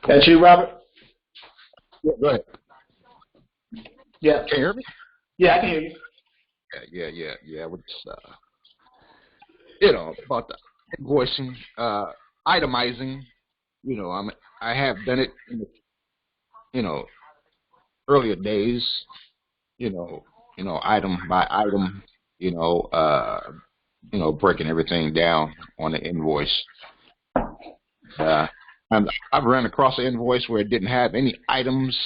That's you, Robert? Yeah, go ahead. Yeah. Can you hear me? Yeah, I can hear you. Yeah. About the invoicing, itemizing. I have done it in the, earlier days. Item by item. Breaking everything down on the invoice. And I've run across an invoice where it didn't have any items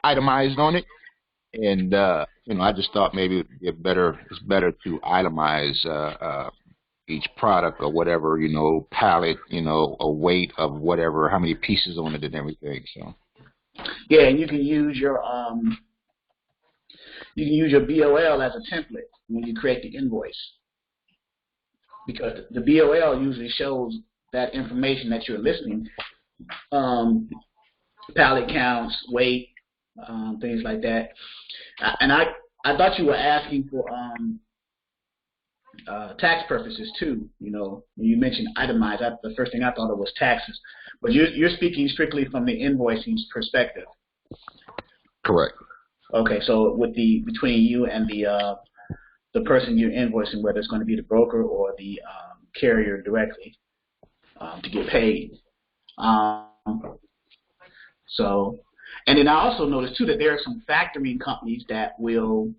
itemized on it, and I just thought maybe it's better to itemize each product or whatever, pallet, a weight of whatever, how many pieces on it and everything. So yeah, and you can use your BOL as a template when you create the invoice, because the BOL usually shows that information that you're listing, pallet counts, weight, things like that. And I thought you were asking for tax purposes too. When you mentioned itemized, the first thing I thought of was taxes. But you're speaking strictly from the invoicing perspective. Correct. Okay, so between you and the person you're invoicing, whether it's going to be the broker or the carrier directly, to get paid. And then I also noticed too that there are some factoring companies that will,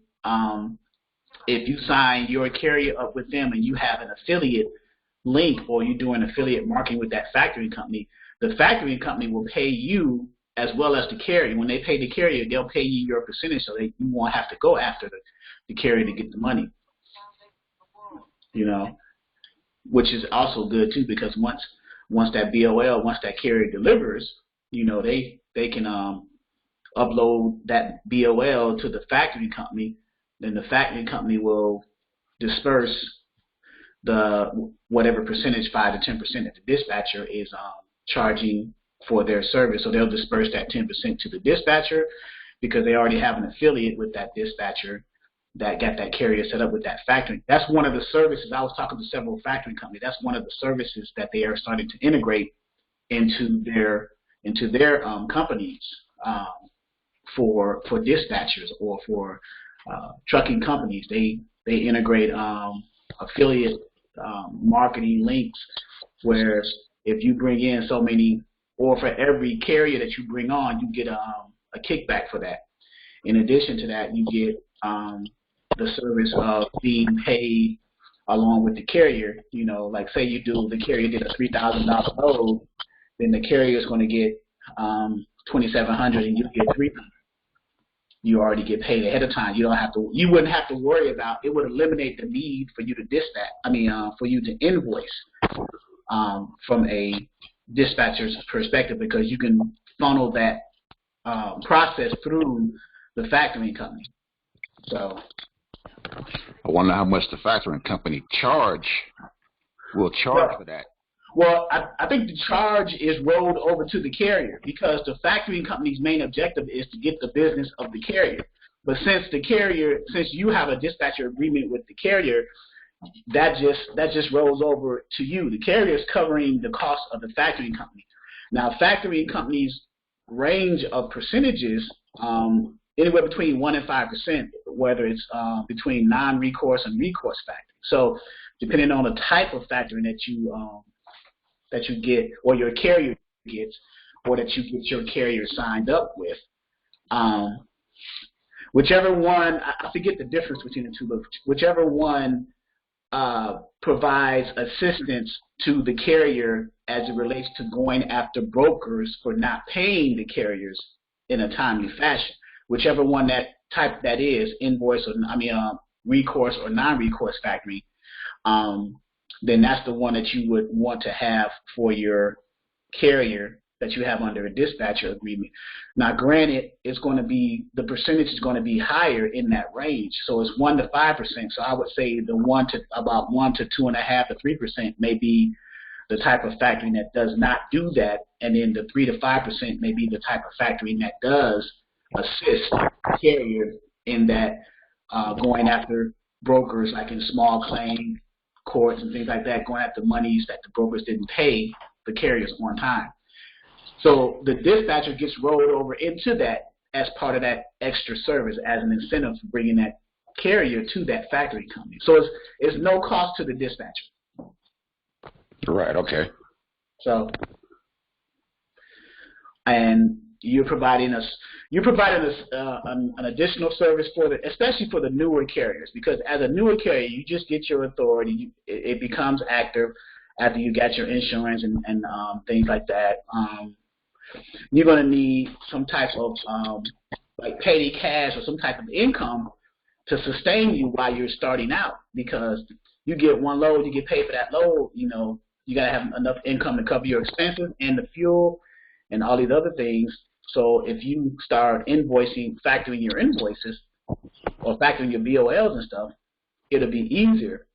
if you sign your carrier up with them and you have an affiliate link, or you're doing affiliate marketing with that factoring company, the factoring company will pay you as well as the carrier. When they pay the carrier, they'll pay you your percentage, so you won't have to go after the carrier to get the money. Which is also good too, because once that BOL, once that carrier delivers, they can upload that BOL to the factoring company. Then the factoring company will disperse the whatever percentage, 5 to 10% that the dispatcher is charging for their service. So they'll disperse that 10% to the dispatcher, because they already have an affiliate with that dispatcher that got that carrier set up with that factoring. That's one of the services. I was talking to several factoring companies. That's one of the services that they are starting to integrate into their companies for dispatchers or for trucking companies. They integrate affiliate marketing links, where if you bring in so many, or for every carrier that you bring on, you get a kickback for that. In addition to that, you get the service of being paid along with the carrier. Like say the carrier did a $3,000 load, then the carrier is going to get $2,700 and you get $3,000. You already get paid ahead of time. You wouldn't have to worry about it. Would eliminate the need for you to for you to invoice from a dispatcher's perspective, because you can funnel that process through the factoring company. So I wonder how much the factoring company will charge for that. Well, I think the charge is rolled over to the carrier, because the factoring company's main objective is to get the business of the carrier. But since you have a dispatcher agreement with the carrier, that just rolls over to you. The carrier is covering the cost of the factoring company. Now, factoring companies' range of percentages anywhere between 1% and 5%, whether it's between non-recourse and recourse factoring. So, depending on the type of factoring that you get, or your carrier gets, or that you get your carrier signed up with, whichever one, I forget the difference between the two, but whichever one provides assistance to the carrier as it relates to going after brokers for not paying the carriers in a timely fashion, whichever one that is, recourse or non-recourse factoring, then that's the one that you would want to have for your carrier that you have under a dispatcher agreement. Now, granted, the percentage is going to be higher in that range. So it's 1% to 5%. So I would say about 1 to 2.5 to 3% may be the type of factoring that does not do that, and then the 3 to 5% may be the type of factoring that does assist carriers in that going after brokers, like in small claim courts and things like that, going after monies that the brokers didn't pay the carriers on time. So the dispatcher gets rolled over into that as part of that extra service as an incentive for bringing that carrier to that factory company. So it's no cost to the dispatcher. Right. Okay. So, and you're providing us an additional service for especially for the newer carriers, because as a newer carrier, you just get your authority. It becomes active after you got your insurance and things like that. You're going to need some type of like petty cash or some type of income to sustain you while you're starting out, because you get one load, you get paid for that load. You know, you got to have enough income to cover your expenses and the fuel and all these other things. So if you start factoring your invoices or factoring your BOLs and stuff, it'll be easier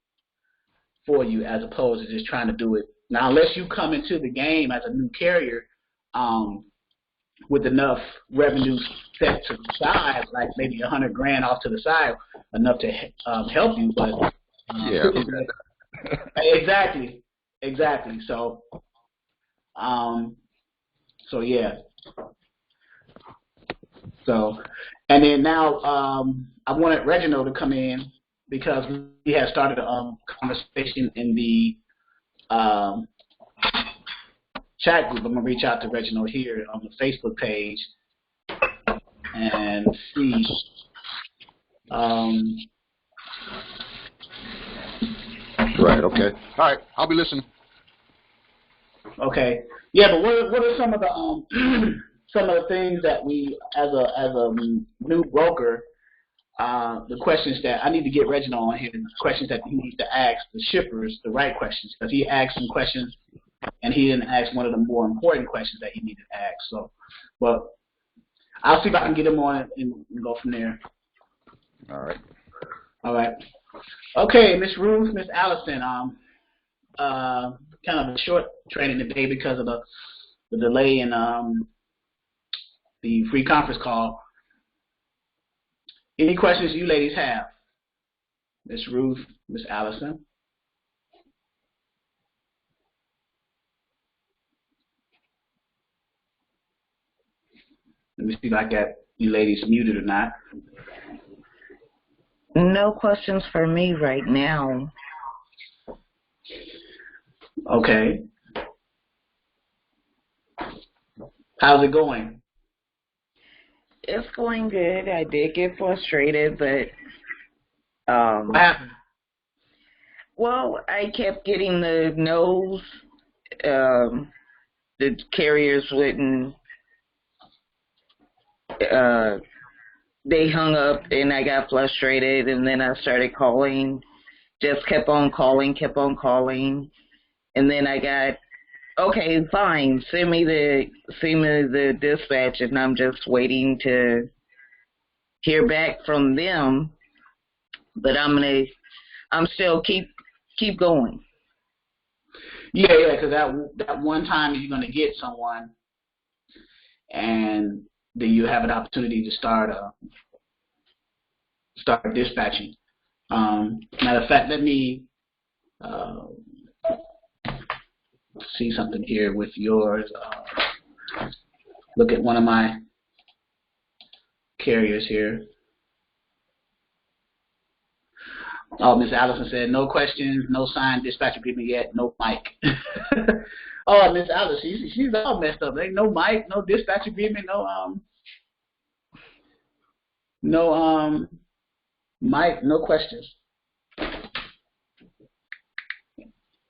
for you as opposed to just trying to do it. Now, unless you come into the game as a new carrier with enough revenue set to the side, like maybe $100,000 off to the side, enough to help you. But yeah. Exactly. So, yeah. So, and then now I wanted Reginald to come in because we had started a conversation in the chat group. I'm going to reach out to Reginald here on the Facebook page and see. Right, okay. All right, I'll be listening. Okay. Yeah, but what are some of the some of the things that we, as a new broker, the questions that I need to get Reginald on here, the questions that he needs to ask the shippers, the right questions, because he asked some questions and he didn't ask one of the more important questions that he needed to ask. So, but I'll see if I can get him on and go from there. All right. Okay, Miss Ruth, Miss Allison, kind of a short training today because of the delay in the free conference call. Any questions you ladies have? Miss Ruth, Miss Allison? Let me see if I got you ladies muted or not. No questions for me right now. Okay. How's it going? It's going good. I did get frustrated, but what happened? Well, I kept getting the no's. The carriers wouldn't. They hung up, and I got frustrated, and then I started calling. Just kept on calling, and then I got, okay, fine, send me the dispatch, and I'm just waiting to hear back from them. But I'm still keep going. Yeah, because that one time you're gonna get someone, and then you have an opportunity to start dispatching. Matter of fact, let me see something here with yours. Look at one of my carriers here. Oh, Miss Allison said, no questions, no signed dispatch agreement yet, no mic. Oh, Miss Allison, she's all messed up. Ain't no mic, no dispatch agreement, no mic, no questions.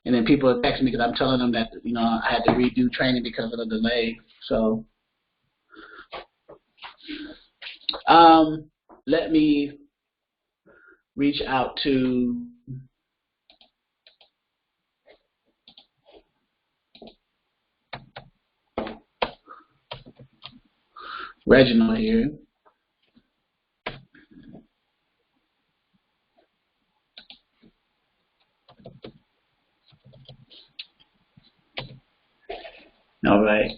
And then people are texting me because I'm telling them that, I had to redo training because of the delay. So, let me reach out to Reginald here. All right.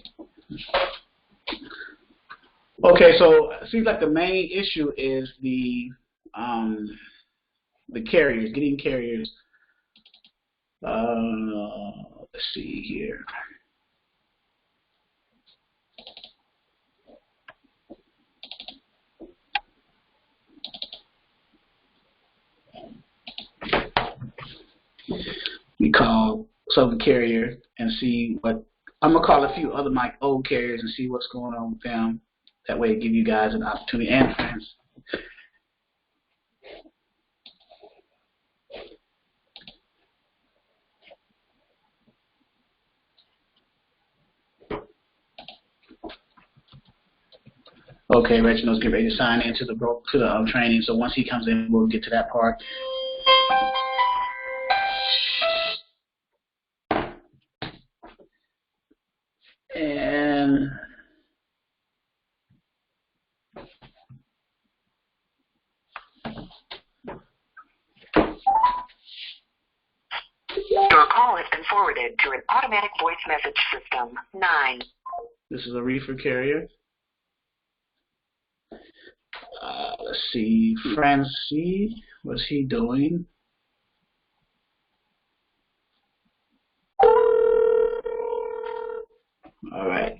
Okay, so it seems like the main issue is the carriers, getting carriers Let's see here. We call Southern Carrier and see what, I'm going to call a few other my old carriers and see what's going on with them. That way give you guys an opportunity and friends. Okay, Reginald's getting ready to sign into the training, so once he comes in, we'll get to that part. And your call has been forwarded to an automatic voice message system. 9. This is a reefer carrier. Let's see, Francie, what's he doing? All right.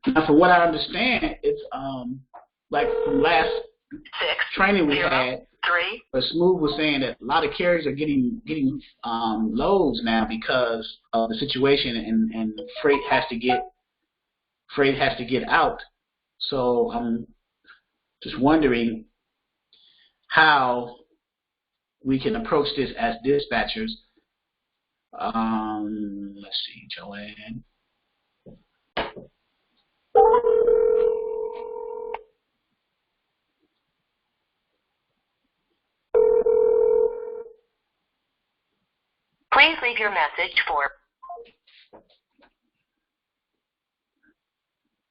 Now, from what I understand, it's like from last 6 training we 0 had, 3. but Smooth was saying that a lot of carriers are getting loads now because of the situation, and freight has to get out. So I'm just wondering how we can approach this as dispatchers. Let's see, Joanne. Please leave your message for.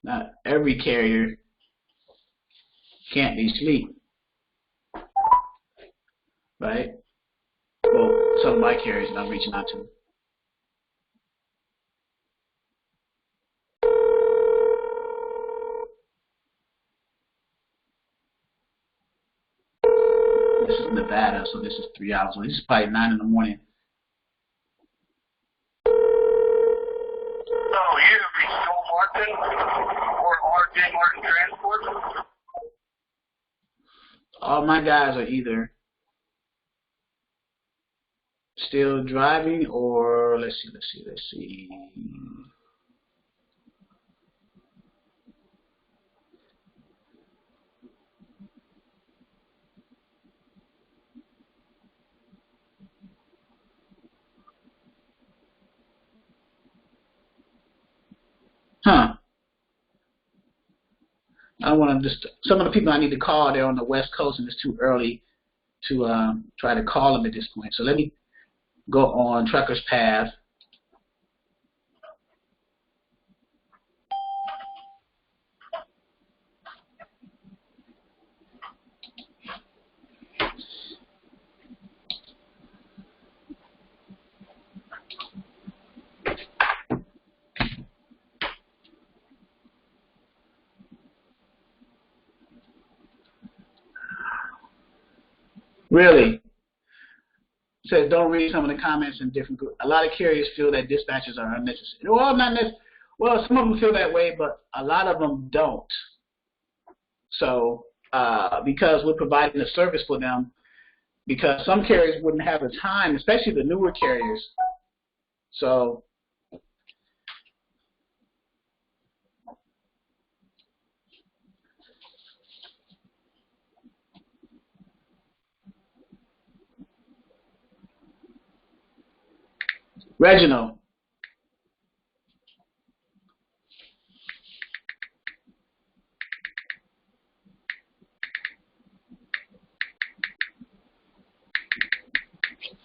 Not every carrier can't be asleep, right? Well, some of my carriers that I'm reaching out to. This is Nevada, so this is 3 hours away. This is probably 9 in the morning. Oh, you reached Joe Martin or RJ Martin Transport? All my guys are either still driving or let's see. Huh. I want to just, some of the people I need to call, they're on the West Coast and it's too early to try to call them at this point. So let me go on Trucker's Path. Really? It says don't read some of the comments in different groups. A lot of carriers feel that dispatches are unnecessary. Well, not necessarily. Well, some of them feel that way, but a lot of them don't. So because we're providing a service for them, because some carriers wouldn't have the time, especially the newer carriers. So Reginald.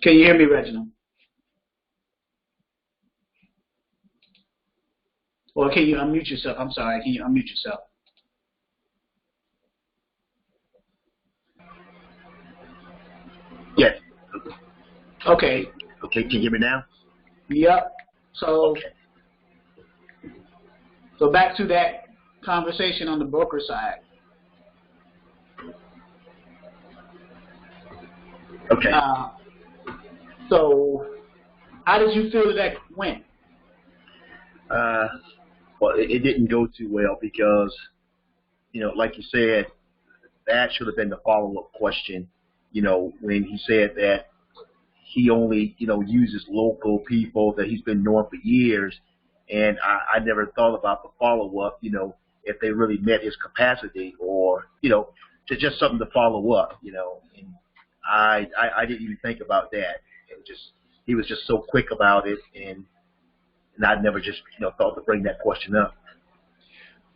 Can you hear me, Reginald? Or can you unmute yourself? I'm sorry, can you unmute yourself? Yes. Okay. Okay, can you hear me now? Yep. So, Okay. so back to that conversation on the broker side. Okay. So, how did you feel that went? Well, it didn't go too well because, like you said, that should have been the follow-up question. When he said that he only, uses local people that he's been knowing for years, and I never thought about the follow-up, if they really met his capacity or, just something to follow up, and I didn't even think about that. He was just so quick about it, and I never just, thought to bring that question up.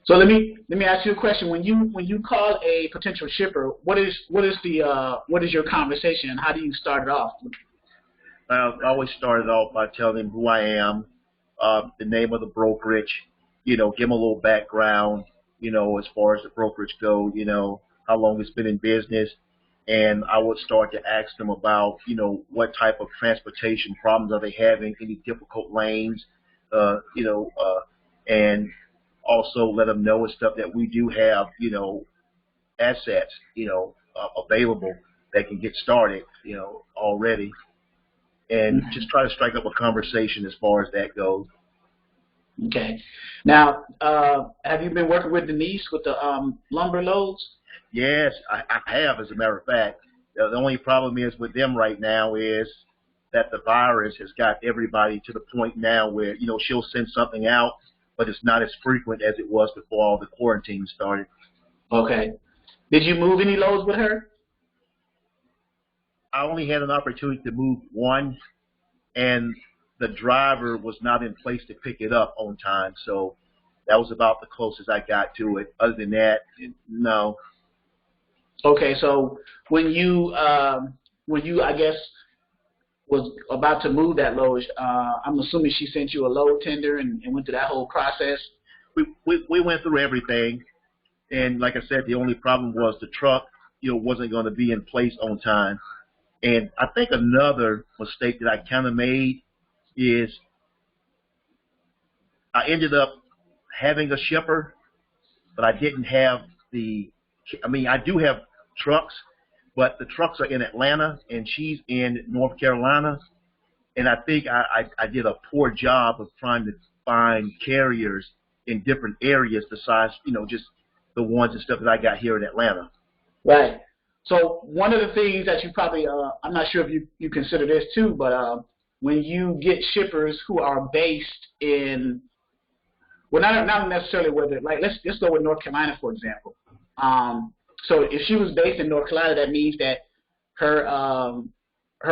So let me ask you a question. When you call a potential shipper, what is your conversation and how do you start it off? I always started off by telling him who I am, the name of the brokerage, give him a little background, as far as the brokerage goes, how long it's been in business. And I would start to ask them about, what type of transportation problems are they having, any difficult lanes, and also let them know and stuff that we do have, assets, available that can get started, already. And just try to strike up a conversation as far as that goes. Okay. Now, have you been working with Denise with the lumber loads? Yes, I have, as a matter of fact. The only problem is with them right now is that the virus has got everybody to the point now where, she'll send something out, but it's not as frequent as it was before all the quarantine started. Okay. Did you move any loads with her? I only had an opportunity to move one, and the driver was not in place to pick it up on time, so that was about the closest I got to it. Other than that, no. Okay, so when you I guess was about to move that load, I'm assuming she sent you a load tender and went through that whole process. We went through everything, and like I said, the only problem was the truck, wasn't going to be in place on time. And I think another mistake that I kind of made is I ended up having a shipper, but I didn't have I do have trucks, but the trucks are in Atlanta and she's in North Carolina. And I think I did a poor job of trying to find carriers in different areas besides, just the ones and stuff that I got here in Atlanta. Right. So one of the things that you probably, I'm not sure if you consider this too, but when you get shippers who are based in, well, not necessarily whether, like, let's go with North Carolina, for example. So if she was based in North Carolina, that means that her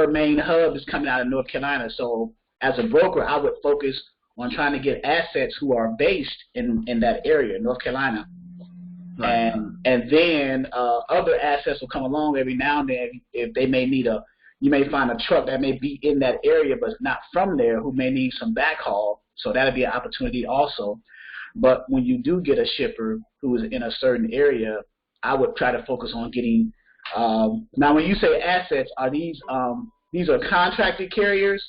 main hub is coming out of North Carolina. So as a broker, I would focus on trying to get assets who are based in that area, North Carolina. Right. And then other assets will come along every now and then if they may need you may find a truck that may be in that area but not from there who may need some backhaul. So that'll be an opportunity also. But when you do get a shipper who is in a certain area, I would try to focus on getting. Now, when you say assets, are these are contracted carriers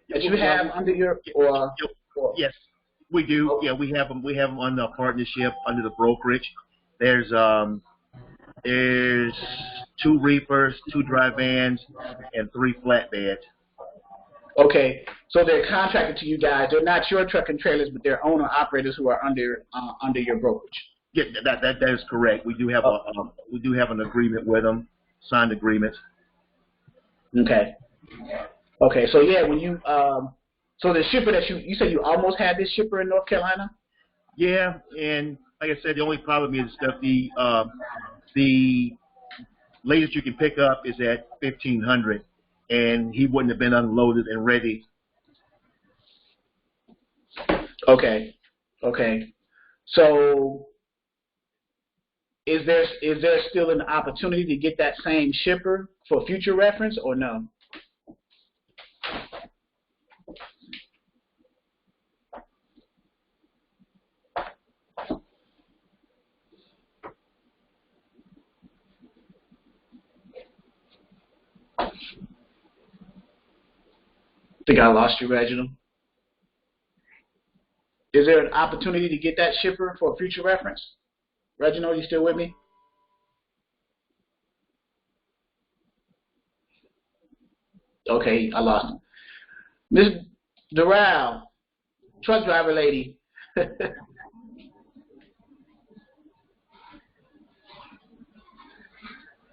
that you have under your or yes, we do. Okay. Yeah, we have them. We have them under a partnership under the brokerage. There's 2 reapers, 2 dry vans, and 3 flatbeds. Okay, so they're contracted to you guys. They're not your truck and trailers, but they're owner operators who are under your brokerage. Yeah, that is correct. We do have an agreement with them, signed agreements. Okay. Okay, so yeah, when you so the shipper that you said you almost had this shipper in North Carolina. Yeah, and like I said, the only problem is that the latest you can pick up is at 1,500, and he wouldn't have been unloaded and ready. Okay. Okay. So is there still an opportunity to get that same shipper for future reference or no? Think I lost you, Reginald. Is there an opportunity to get that shipper for future reference? Reginald, you still with me? Okay, I lost him. Miss Doral, truck driver lady.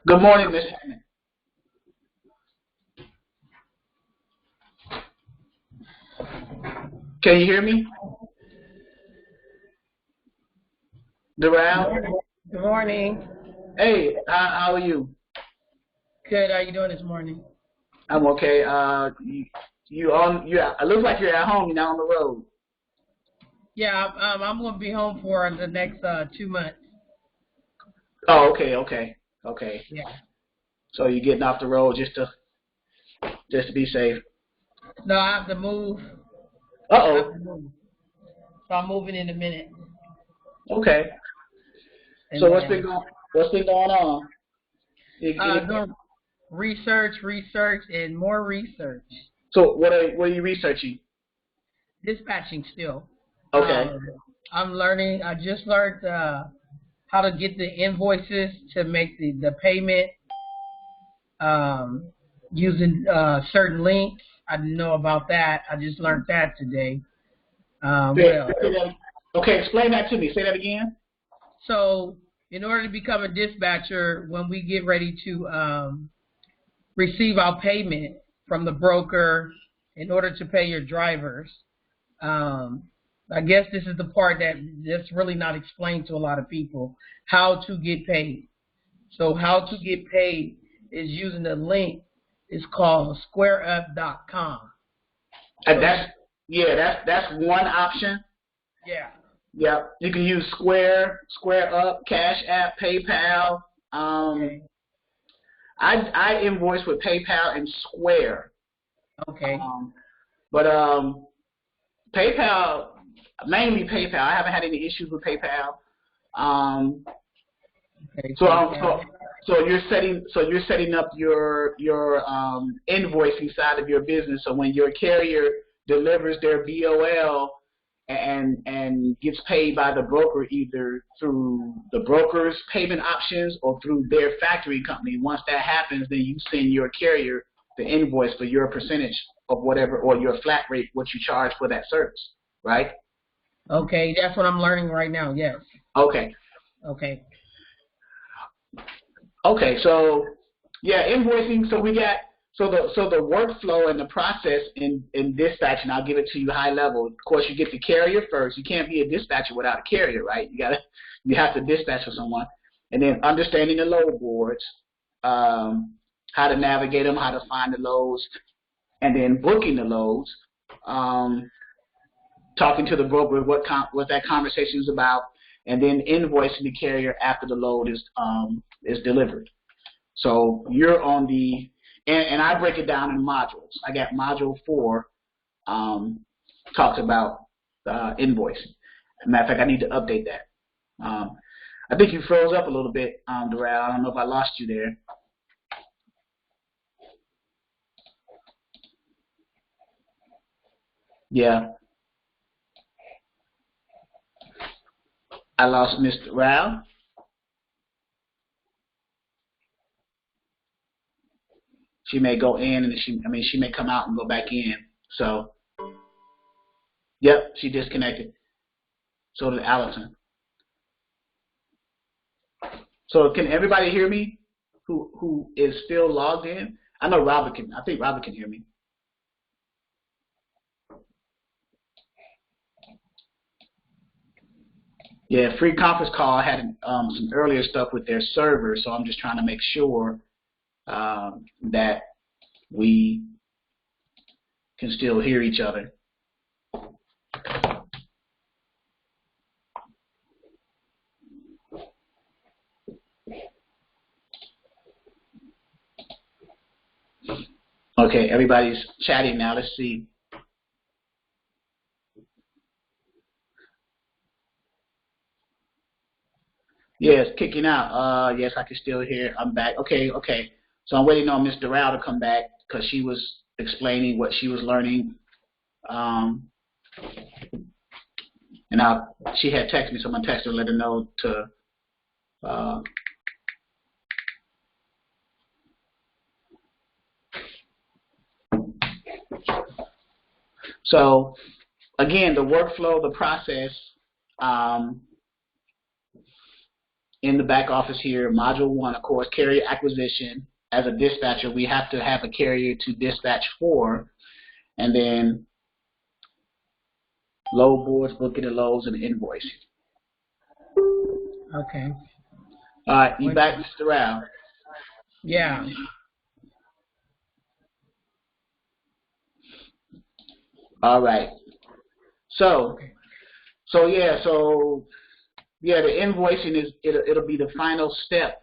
Good morning, Miss Hammond. Can you hear me? Doral? Good morning. Hey, how are you? Good. How are you doing this morning? I'm okay. You on? Yeah, it looks like you're at home. You're not on the road. Yeah, I'm going to be home for the next 2 months. Oh, okay. Yeah. So you're getting off the road just to be safe. No, I have to move. Uh-oh. So I'm moving in a minute. Okay. And so what's been going on? Doing research, and more research. So what are you researching? Dispatching still. Okay. I'm learning. I just learned how to get the invoices to make the payment using certain links. I didn't know about that. I just learned that today. Okay, explain that to me. Say that again. So in order to become a dispatcher, when we get ready to receive our payment from the broker in order to pay your drivers, I guess this is the part that's really not explained to a lot of people, how to get paid. So how to get paid is using a link. It's called squareup.com. And that's one option. Yeah. Yeah, you can use Square Up, Cash App, PayPal. Okay. I invoice with PayPal and Square. Okay. But PayPal, mainly PayPal. I haven't had any issues with PayPal. Okay. So you're setting up your invoicing side of your business. So when your carrier delivers their BOL and gets paid by the broker, either through the broker's payment options or through their factory company, once that happens, then you send your carrier the invoice for your percentage of whatever, or your flat rate, what you charge for that service, right? Okay, that's what I'm learning right now. Yes. Okay. Okay, so yeah, invoicing. So we got the workflow and the process in dispatching. I'll give it to you high level. Of course, you get the carrier first. You can't be a dispatcher without a carrier, right? You have to dispatch for someone, and then understanding the load boards, how to navigate them, how to find the loads, and then booking the loads. Talking to the broker what that conversation is about, and then invoicing the carrier after the load is delivered. So you're on the and I break it down in modules. I got module 4 talks about invoicing. Matter of fact, I need to update that. I think you froze up a little bit, Doral. I don't know if I lost you there. Yeah. I lost Mr. Doral. She may go in and she may come out and go back in. So, yep, she disconnected. So did Allison. So can everybody hear me who is still logged in? I know Robert can. I think Robert can hear me. Yeah, free conference call. I had some earlier stuff with their server, so I'm just trying to make sure that we can still hear each other. Okay, everybody's chatting now. Let's see. Yes, kicking out. Yes, I can still hear. I'm back. Okay. So I'm waiting on Miss Doral to come back because she was explaining what she was learning. And she had texted me, so I'm going to text her and let her know to so again, the workflow, the process in the back office here, module 1, of course, carrier acquisition. As a dispatcher, we have to have a carrier to dispatch for, and then load boards, booking and loads, and invoicing. Okay. All right, you back, Mr. Rao? Yeah. All right. So the invoicing it'll be the final step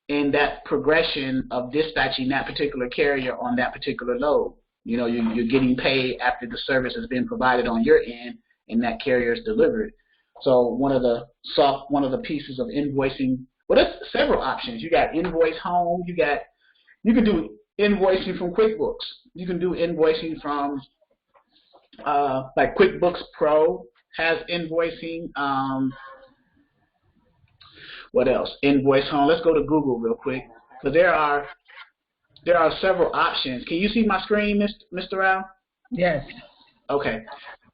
in that progression of dispatching that particular carrier on that particular load. You know, you're getting paid after the service has been provided on your end and that carrier is delivered. So one of the pieces of invoicing, well, there's several options. You got Invoice Home. You can do invoicing from QuickBooks. You can do invoicing from like QuickBooks Pro has invoicing. What else? Invoice Home. Let's go to Google real quick, because there are several options. Can you see my screen, Mr. Rao? Yes. Okay.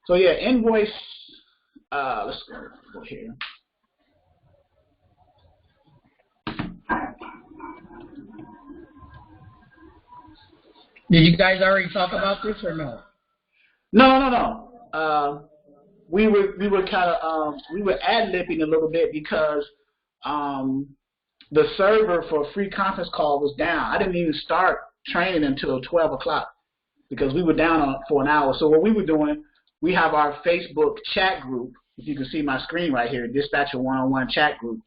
So yeah, invoice. Let's go here. Did you guys already talk about this or no? No. We were kind of we were ad-libbing a little bit because the server for a free conference call was down. I didn't even start training until 12 o'clock because we were down for an hour. So what we were doing, we have our Facebook chat group. If you can see my screen right here, Dispatcher One-on-One chat group.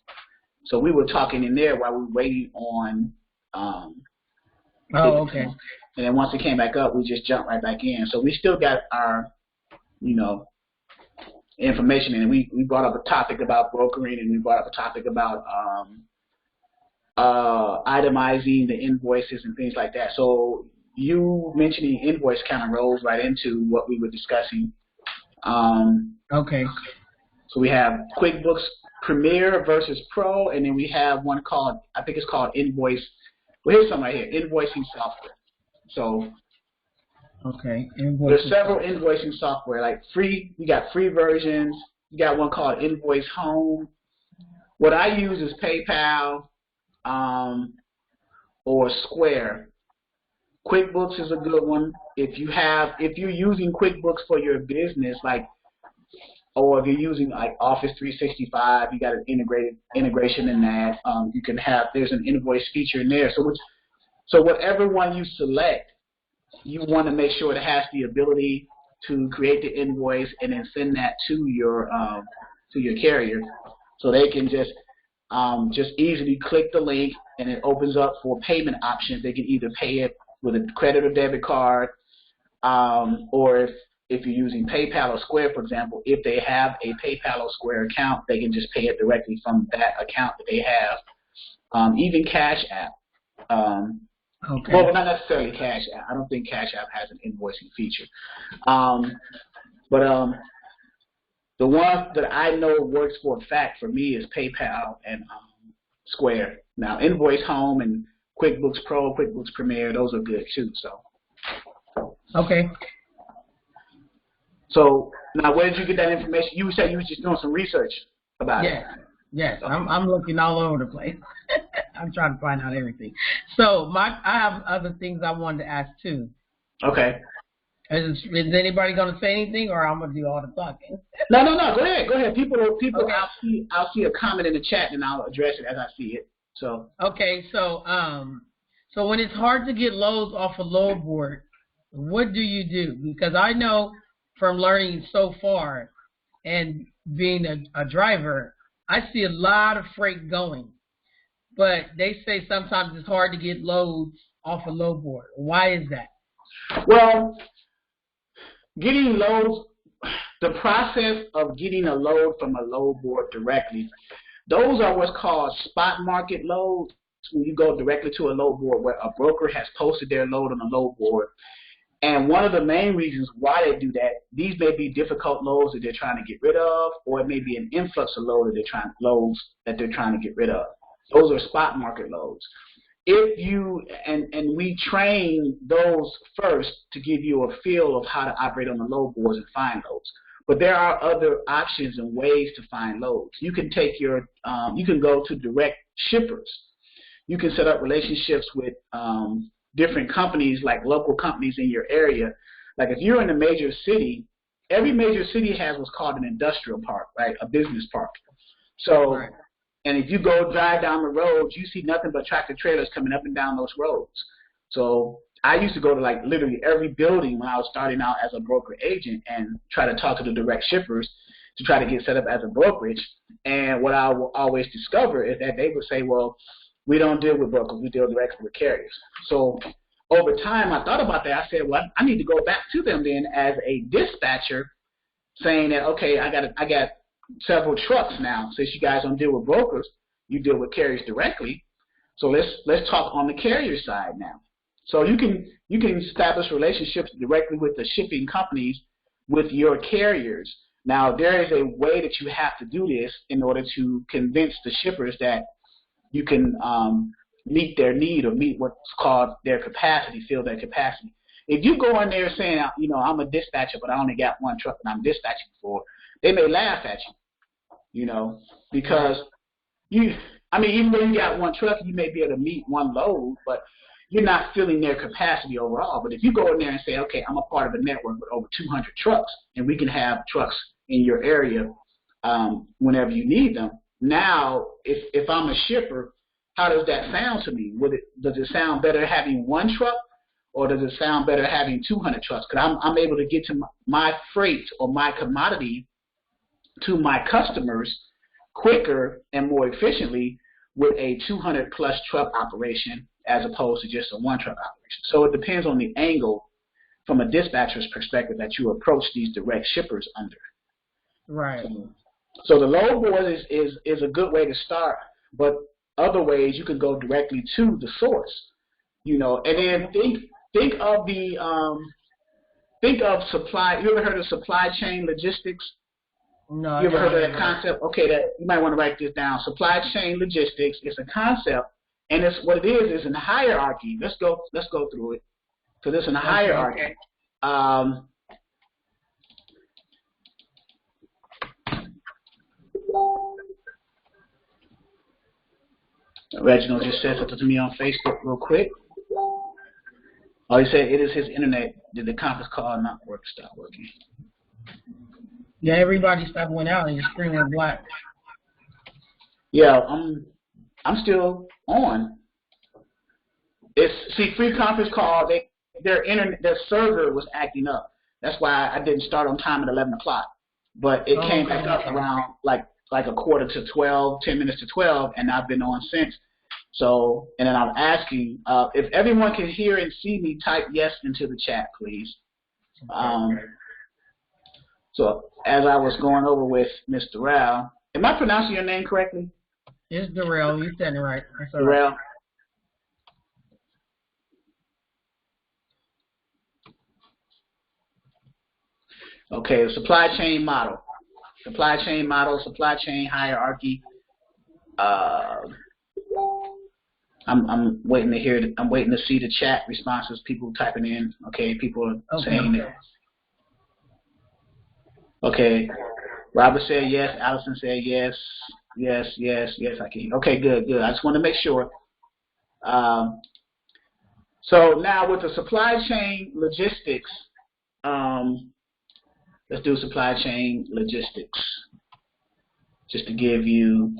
So we were talking in there while we were waiting on. Okay. And then once it came back up, we just jumped right back in. So we still got our, information, and we brought up a topic about brokering, and we brought up a topic about itemizing the invoices and things like that. So you mentioning invoice kind of rolls right into what we were discussing. Okay. So we have QuickBooks Premier versus Pro, and then we have one called, I think it's called Invoice. Well, here's some right here, invoicing software. So okay, there's several invoicing software, like free. You got free versions. You got one called Invoice Home. What I use is PayPal or Square. QuickBooks is a good one. If you're using QuickBooks for your business, or if you're using like Office 365, you got an integration in that. You can there's an invoice feature in there. So whatever one you select, you want to make sure it has the ability to create the invoice and then send that to your carrier, so they can just easily click the link and it opens up for payment options. They can either pay it with a credit or debit card, or if you're using PayPal or Square, for example, if they have a PayPal or Square account, they can just pay it directly from that account that they have. Even Cash App. Okay. Well, not necessarily Cash App. I don't think Cash App has an invoicing feature. But the one that I know works for a fact for me is PayPal and Square. Now, Invoice Home and QuickBooks Pro, QuickBooks Premier, those are good too. So. Okay. So now, where did you get that information? You said you were just doing some research about it. Yes. I'm looking all over the place. I'm trying to find out everything. So I have other things I wanted to ask too. Okay. Is anybody going to say anything, or I'm going to do all the talking? No. Go ahead. People. Okay. I'll see a comment in the chat, and I'll address it as I see it. So. Okay. So when it's hard to get loads off a load board, what do you do? Because I know from learning so far and being a driver, I see a lot of freight going, but they say sometimes it's hard to get loads off a load board. Why is that? Well, getting loads, the process of getting a load from a load board directly, those are what's called spot market loads. When you go directly to a load board where a broker has posted their load on a load board, And one of the main reasons why they do that, these may be difficult loads that they're trying to get rid of, or it may be an influx of loads that they're trying to get rid of. Those are spot market loads. If you and we train those first to give you a feel of how to operate on the load boards and find loads. But there are other options and ways to find loads. You can take your you can go to direct shippers. You can set up relationships with different companies, like local companies in your area. Like if you're in a major city, every major city has what's called an industrial park, right? A business park. So, right. And if you go drive down the roads, you see nothing but tractor trailers coming up and down those roads. So I used to go to like literally every building when I was starting out as a broker agent and try to talk to the direct shippers to try to get set up as a brokerage. And what I will always discover is that they would say, well, we don't deal with brokers, we deal directly with carriers. So over time, I thought about that. I said, well, I need to go back to them then as a dispatcher, saying that, okay, I got several trucks now. Since you guys don't deal with brokers, you deal with carriers directly. So let's talk on the carrier side now. So you can establish relationships directly with the shipping companies with your carriers. Now there is a way that you have to do this in order to convince the shippers that you can meet their need or meet what's called their capacity, fill their capacity. If you go in there saying, you know, I'm a dispatcher, but I only got one truck and I'm dispatching for, they may laugh at you, you know, because even though you got one truck, you may be able to meet one load, but you're not filling their capacity overall. But if you go in there and say, okay, I'm a part of a network with over 200 trucks, and we can have trucks in your area whenever you need them. Now, if I'm a shipper, how does that sound to me? Does it sound better having one truck, or does it sound better having 200 trucks? Because I'm able to get to my freight or my commodity to my customers quicker and more efficiently with a 200-plus truck operation as opposed to just a one-truck operation. So it depends on the angle from a dispatcher's perspective that you approach these direct shippers under. Right. So the load board is a good way to start, but other ways you can go directly to the source, you know, and then think of supply. You ever heard of supply chain logistics? No. You ever heard of that concept? Okay, you might want to write this down. Supply chain logistics is a concept, and it's what it is in a hierarchy. Let's go through it. So this is in a hierarchy. Okay. Reginald just said something to me on Facebook real quick. Oh, he said it is his internet. Did the conference call not work? Stop working. Yeah, everybody stopped went out and your screen went black. Yeah, I'm still on. Free conference call. Their server was acting up. That's why I didn't start on time at 11 o'clock. But it came back up around like a quarter to 12, 10 minutes to 12, and I've been on since. So, and then I'm asking if everyone can hear and see me, type yes into the chat, please. So as I was going over with Ms. Durrell, am I pronouncing your name correctly? It's Durrell. You said it right. Durrell. Right. Okay, supply chain model, supply chain hierarchy. I'm waiting to hear. I'm waiting to see the chat responses. People typing in. Okay, people are saying it. Okay, Robert said yes. Allison said yes. Yes. I can. Okay, good. I just want to make sure. So now with the supply chain logistics, let's do supply chain logistics, just to give you.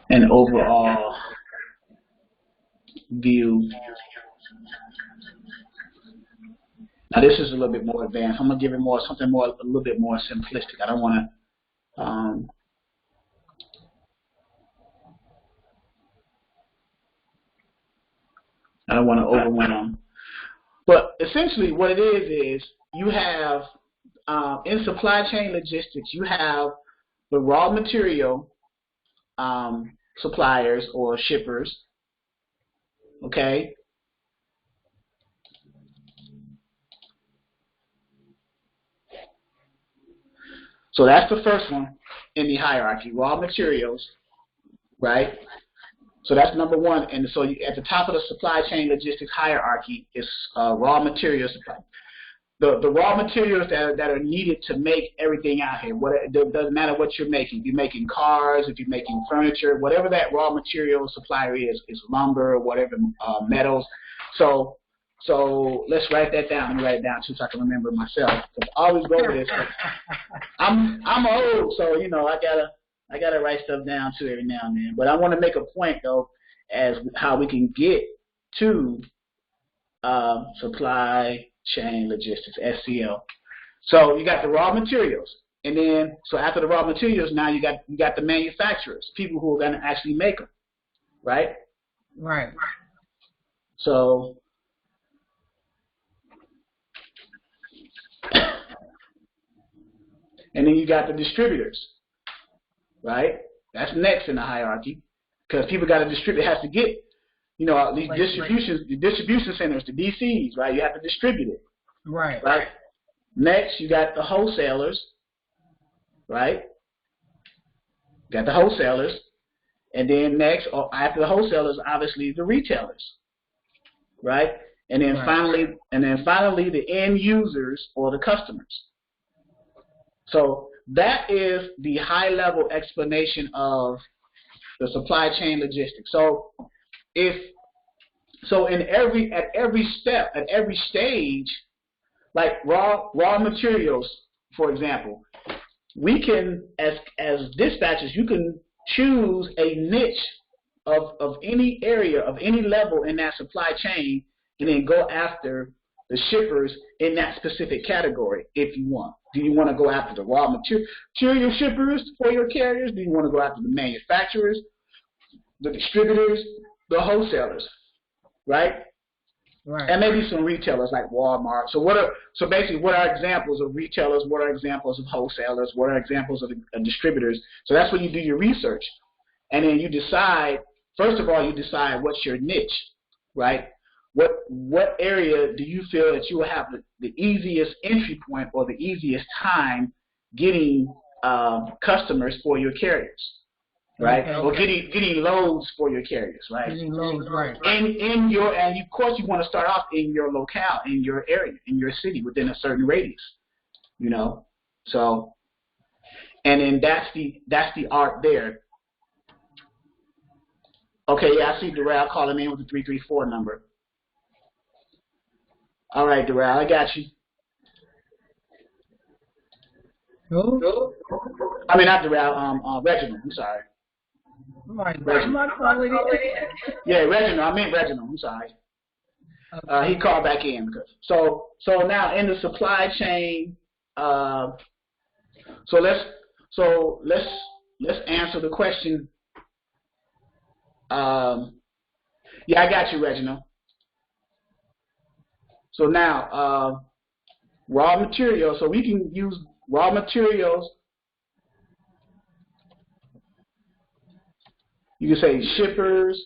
An overall view. Now this is a little bit more advanced. I'm gonna give it a little bit more simplistic. I don't want to overwhelm them. But essentially, what it is you have in supply chain logistics, you have the raw material suppliers or shippers. Okay. So that's the first one in the hierarchy, raw materials, right? So that's number one. And so at the top of the supply chain logistics hierarchy is raw materials supply. The raw materials that are needed to make everything out here. It doesn't matter what you're making. If you're making cars, if you're making furniture, whatever that raw material supplier is lumber or whatever, metals. So let's write that down. Let me write it down too so I can remember myself. Because I always go with this. I'm old, so I gotta write stuff down too every now and then. But I want to make a point though as how we can get to supply chain logistics, SCL. So you got the raw materials, and then so after the raw materials, now you got the manufacturers, people who are going to actually make them, right? Right. So and then you got the distributors, right? That's next in the hierarchy because people got to distribute. It has to get. These the distribution centers, the DCs, right? You have to distribute it. Right. Right. Next, you got the wholesalers, right? You got the wholesalers. And then next, or after the wholesalers, obviously the retailers, right? And then finally the end users or the customers. So that is the high-level explanation of the supply chain logistics. So at every step, at every stage, like raw materials, for example, we can, as dispatchers, you can choose a niche of any area, of any level in that supply chain, and then go after the shippers in that specific category if you want. Do you want to go after the raw material shippers for your carriers? Do you want to go after the manufacturers, the distributors, the wholesalers? Right? Right. And maybe some retailers like Walmart. So basically, what are examples of retailers? What are examples of wholesalers? What are examples of distributors? So that's when you do your research, and then you decide. First of all, you decide what's your niche, right? What area do you feel that you will have the easiest entry point or the easiest time getting customers for your carriers? Right, or getting loads for your carriers, right? Getting loads, right? And of course you want to start off in your locale, in your area, in your city, within a certain radius, So, and then that's the art there. Okay, yeah, I see Darrell calling in with the 334 number. All right, Darrell, I got you. No. I mean, not Darrell. Reginald. I'm sorry. I'm not calling it. Yeah, Reginald. I meant Reginald. I'm sorry. Okay. He called back in because so now in the supply chain. So let's answer the question. Yeah, I got you, Reginald. So now raw materials. So we can use raw materials. You can say shippers,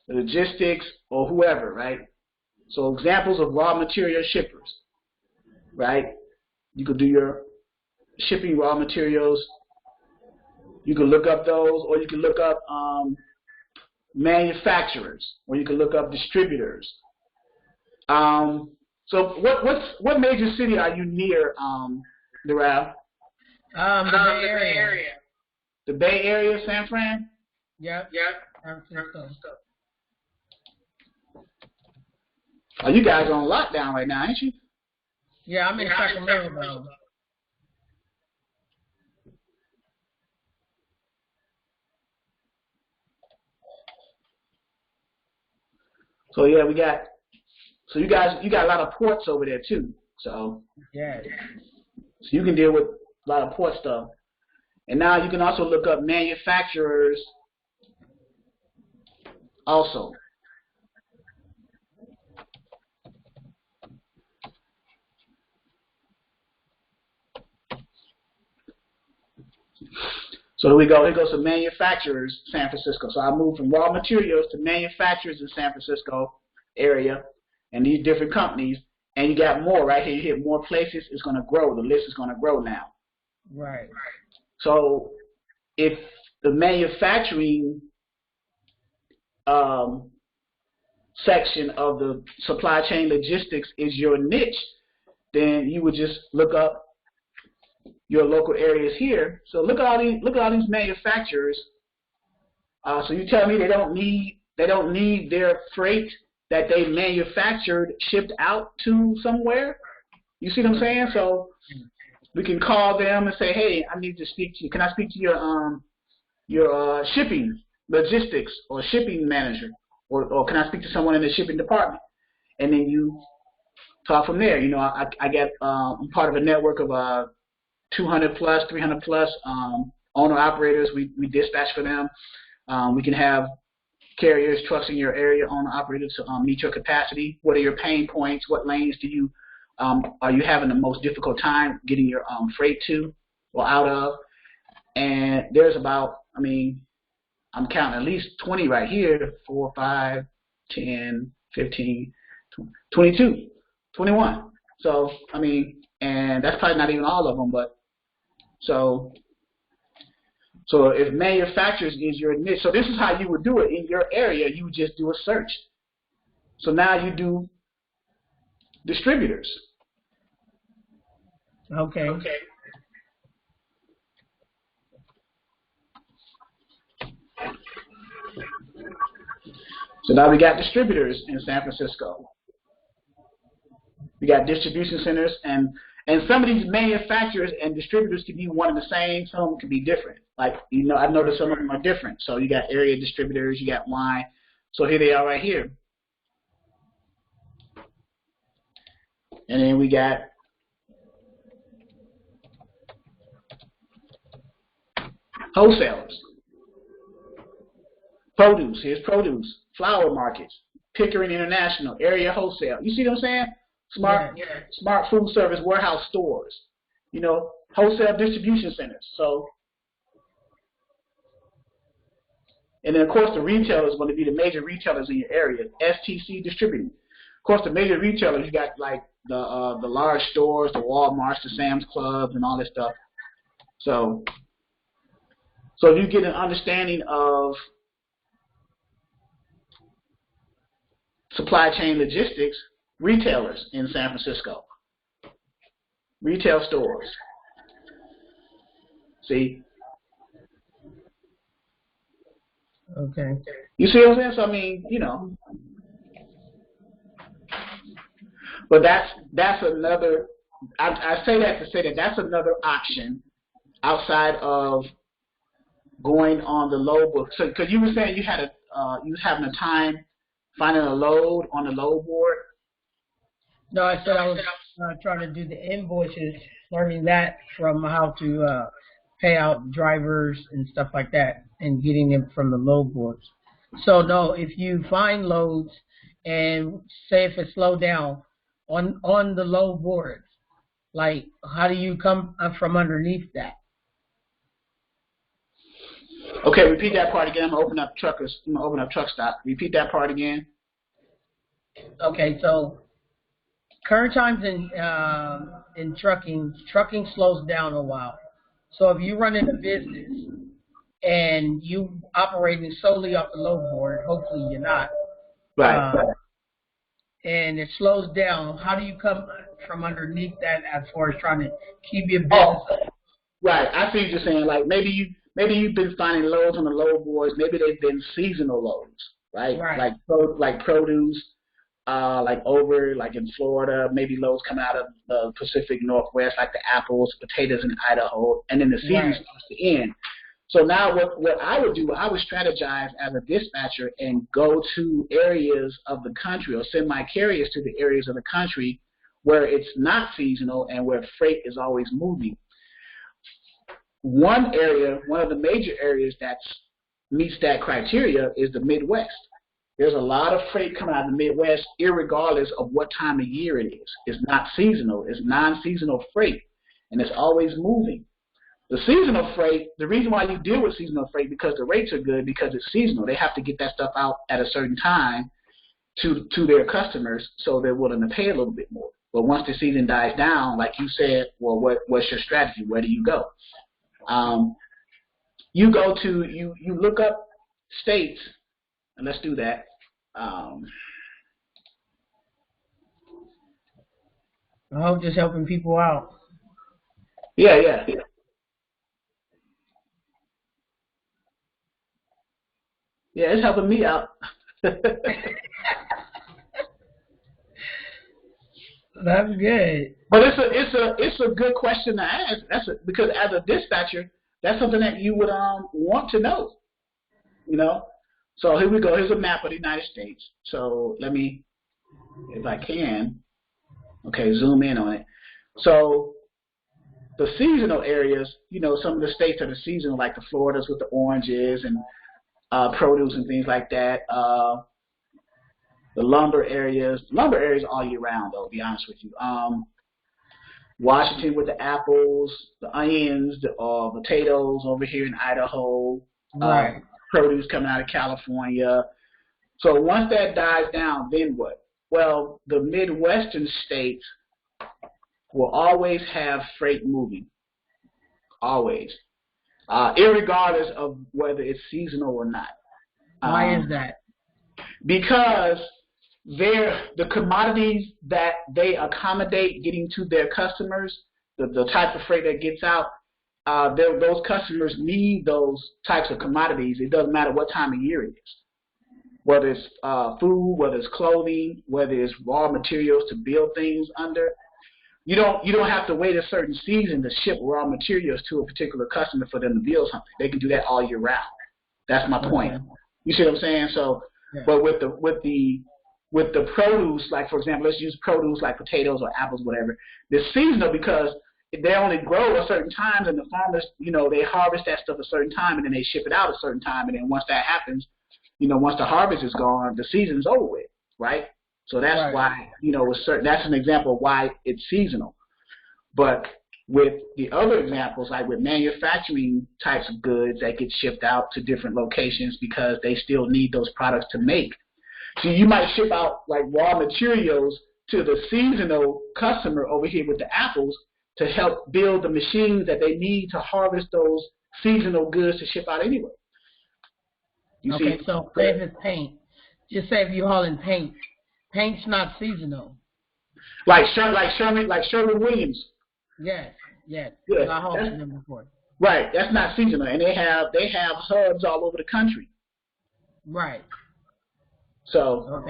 logistics, or whoever, right? So examples of raw material shippers, right? You could do your shipping raw materials. You can look up those, or you can look up manufacturers, or you can look up distributors. So what major city are you near, Darrell? The Bay Area. The Bay Area, San Fran? Yeah. San Francisco. Oh, you guys are on lockdown right now, ain't you? Yeah, I'm in Sacramento. So yeah, you got a lot of ports over there too. So yeah. So you can deal with a lot of port stuff. And now you can also look up manufacturers also. So we go. It goes to manufacturers, San Francisco. So I moved from raw materials to manufacturers in San Francisco area, and these different companies. And you got more right here. You hit more places. It's going to grow. The list is going to grow now. Right. So if the manufacturing section of the supply chain logistics is your niche, then you would just look up your local areas here. So look at all these manufacturers. So you tell me they don't need their freight that they manufactured shipped out to somewhere. You see what I'm saying? So we can call them and say, hey, I need to speak to you. Can I speak to your shipping logistics or shipping manager, or can I speak to someone in the shipping department? And then you talk from there. You know, I get I'm part of a network of 200 plus, 300 plus owner operators. We dispatch for them. We can have carriers, trucks in your area, owner operators to meet your capacity. What are your pain points? What lanes do you are you having the most difficult time getting your freight to or out of? And there's about, I mean, I'm counting at least 20 right here, 4, 5, 10, 15, 22, 21. So, I mean, and that's probably not even all of them, but so if manufacturers is your niche, so this is how you would do it in your area. You would just do a search. So now you do distributors. Okay. So now we got distributors in San Francisco. We got distribution centers, and some of these manufacturers and distributors can be one and the same. Some of them can be different. Like, you know, I've noticed some of them are different. So you got area distributors, you got wine. So here they are right here. And then we got wholesalers. Produce, here's produce. Flower markets, Pickering International, area wholesale. You see what I'm saying? Smart food service warehouse stores. You know, wholesale distribution centers. So, and then of course the retailers going to be the major retailers in your area. STC Distributing. Of course, the major retailers, you got like the large stores, the Walmarts, the Sam's Clubs, and all this stuff. So you get an understanding of supply chain logistics, retailers in San Francisco, retail stores. See? Okay. You see what I'm saying? So I mean, you know, but that's another. I say that to say that that's another option outside of going on the load book. So because you were saying you was having a time finding a load on the load board. No, I said I was trying to do the invoices, learning that from how to pay out drivers and stuff like that, and getting them from the load boards. So no, if you find loads and say if it slowed down on the load board, like how do you come from underneath that? Okay, repeat that part again. I'm gonna open up truckers. I'm gonna open up truck stop. Repeat that part again. Okay, so current times in trucking slows down a while. So if you run in a business and you operating solely off the load board, hopefully you're not. Right. And it slows down. How do you come from underneath that as far as trying to keep your business up? Right. I see what you're saying. Like maybe you've been finding loads on the load boards. Maybe they've been seasonal loads, right? Like produce, like over like in Florida. Maybe loads coming out of the Pacific Northwest, like the apples, potatoes in Idaho, and then the season starts to end. So now what I would do, I would strategize as a dispatcher and go to areas of the country or send my carriers to the areas of the country where it's not seasonal and where freight is always moving. One area, one of the major areas that meets that criteria is the Midwest. There's a lot of freight coming out of the Midwest, irregardless of what time of year it is. It's not seasonal. It's non-seasonal freight, and it's always moving. The seasonal freight, the reason why you deal with seasonal freight because the rates are good because it's seasonal. They have to get that stuff out at a certain time to their customers, so they're willing to pay a little bit more. But once the season dies down, like you said, well, what's your strategy? Where do you go? You look up states, and let's do that. I hope just helping people out. Yeah. Yeah, it's helping me out. That's good. But it's a good question to ask. Because as a dispatcher, that's something that you would want to know. You know. So here we go. Here's a map of the United States. So let me, if I can, zoom in on it. So the seasonal areas, some of the states that are seasonal, like the Floridas with the oranges and produce and things like that. The lumber areas all year round, though, to be honest with you. Washington with the apples, the onions, the potatoes over here in Idaho. Right. Produce coming out of California. So once that dies down, then what? Well, the Midwestern states will always have freight moving. Always. Irregardless of whether it's seasonal or not. Why is that? Because the commodities that they accommodate getting to their customers, the type of freight that gets out, those customers need those types of commodities. It doesn't matter what time of year it is. Whether it's food, whether it's clothing, whether it's raw materials to build things under. You don't have to wait a certain season to ship raw materials to a particular customer for them to build something. They can do that all year round. That's my point. You see what I'm saying? So, yeah. But with the produce, like for example, let's use produce like potatoes or apples, whatever. They're seasonal because they only grow a certain time, and the farmers, they harvest that stuff a certain time, and then they ship it out a certain time, and then once that happens, once the harvest is gone, the season's over with, right? So that's why, that's an example of why it's seasonal. But with the other examples, like with manufacturing types of goods that get shipped out to different locations because they still need those products to make. So you might ship out like raw materials to the seasonal customer over here with the apples to help build the machines that they need to harvest those seasonal goods to ship out anyway. You see? So say if it's paint. Just say if you're hauling paint. Paint's not seasonal. Like Sherwin Williams. Yes. Yeah, I hauled them before. Right, that's not seasonal, and they have hubs all over the country. Right. So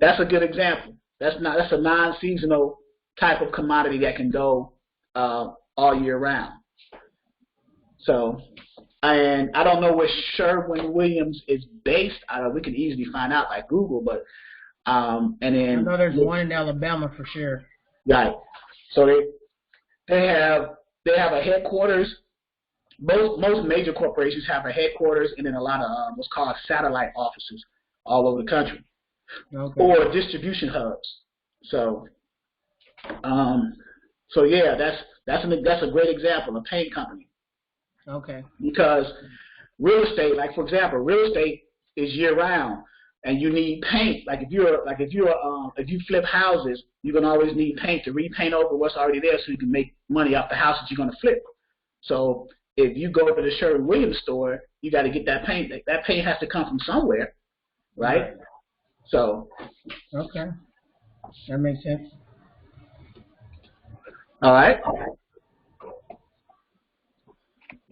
that's a good example. That's a non-seasonal type of commodity that can go all year round. So, and I don't know where Sherwin-Williams is based. We can easily find out by Google, but and then I know there's one in Alabama for sure. Right. So they have a headquarters. Most major corporations have a headquarters and then a lot of what's called satellite offices all over the country, or distribution hubs. So, yeah, that's a great example, a paint company. Okay. Because real estate, like for example, real estate is year round, and you need paint. If you flip houses, you're gonna always need paint to repaint over what's already there, so you can make money off the house that you're gonna flip. So if you go to the Sherwin-Williams store, you got to get that paint. That paint has to come from somewhere, right? So. Okay. That makes sense. All right.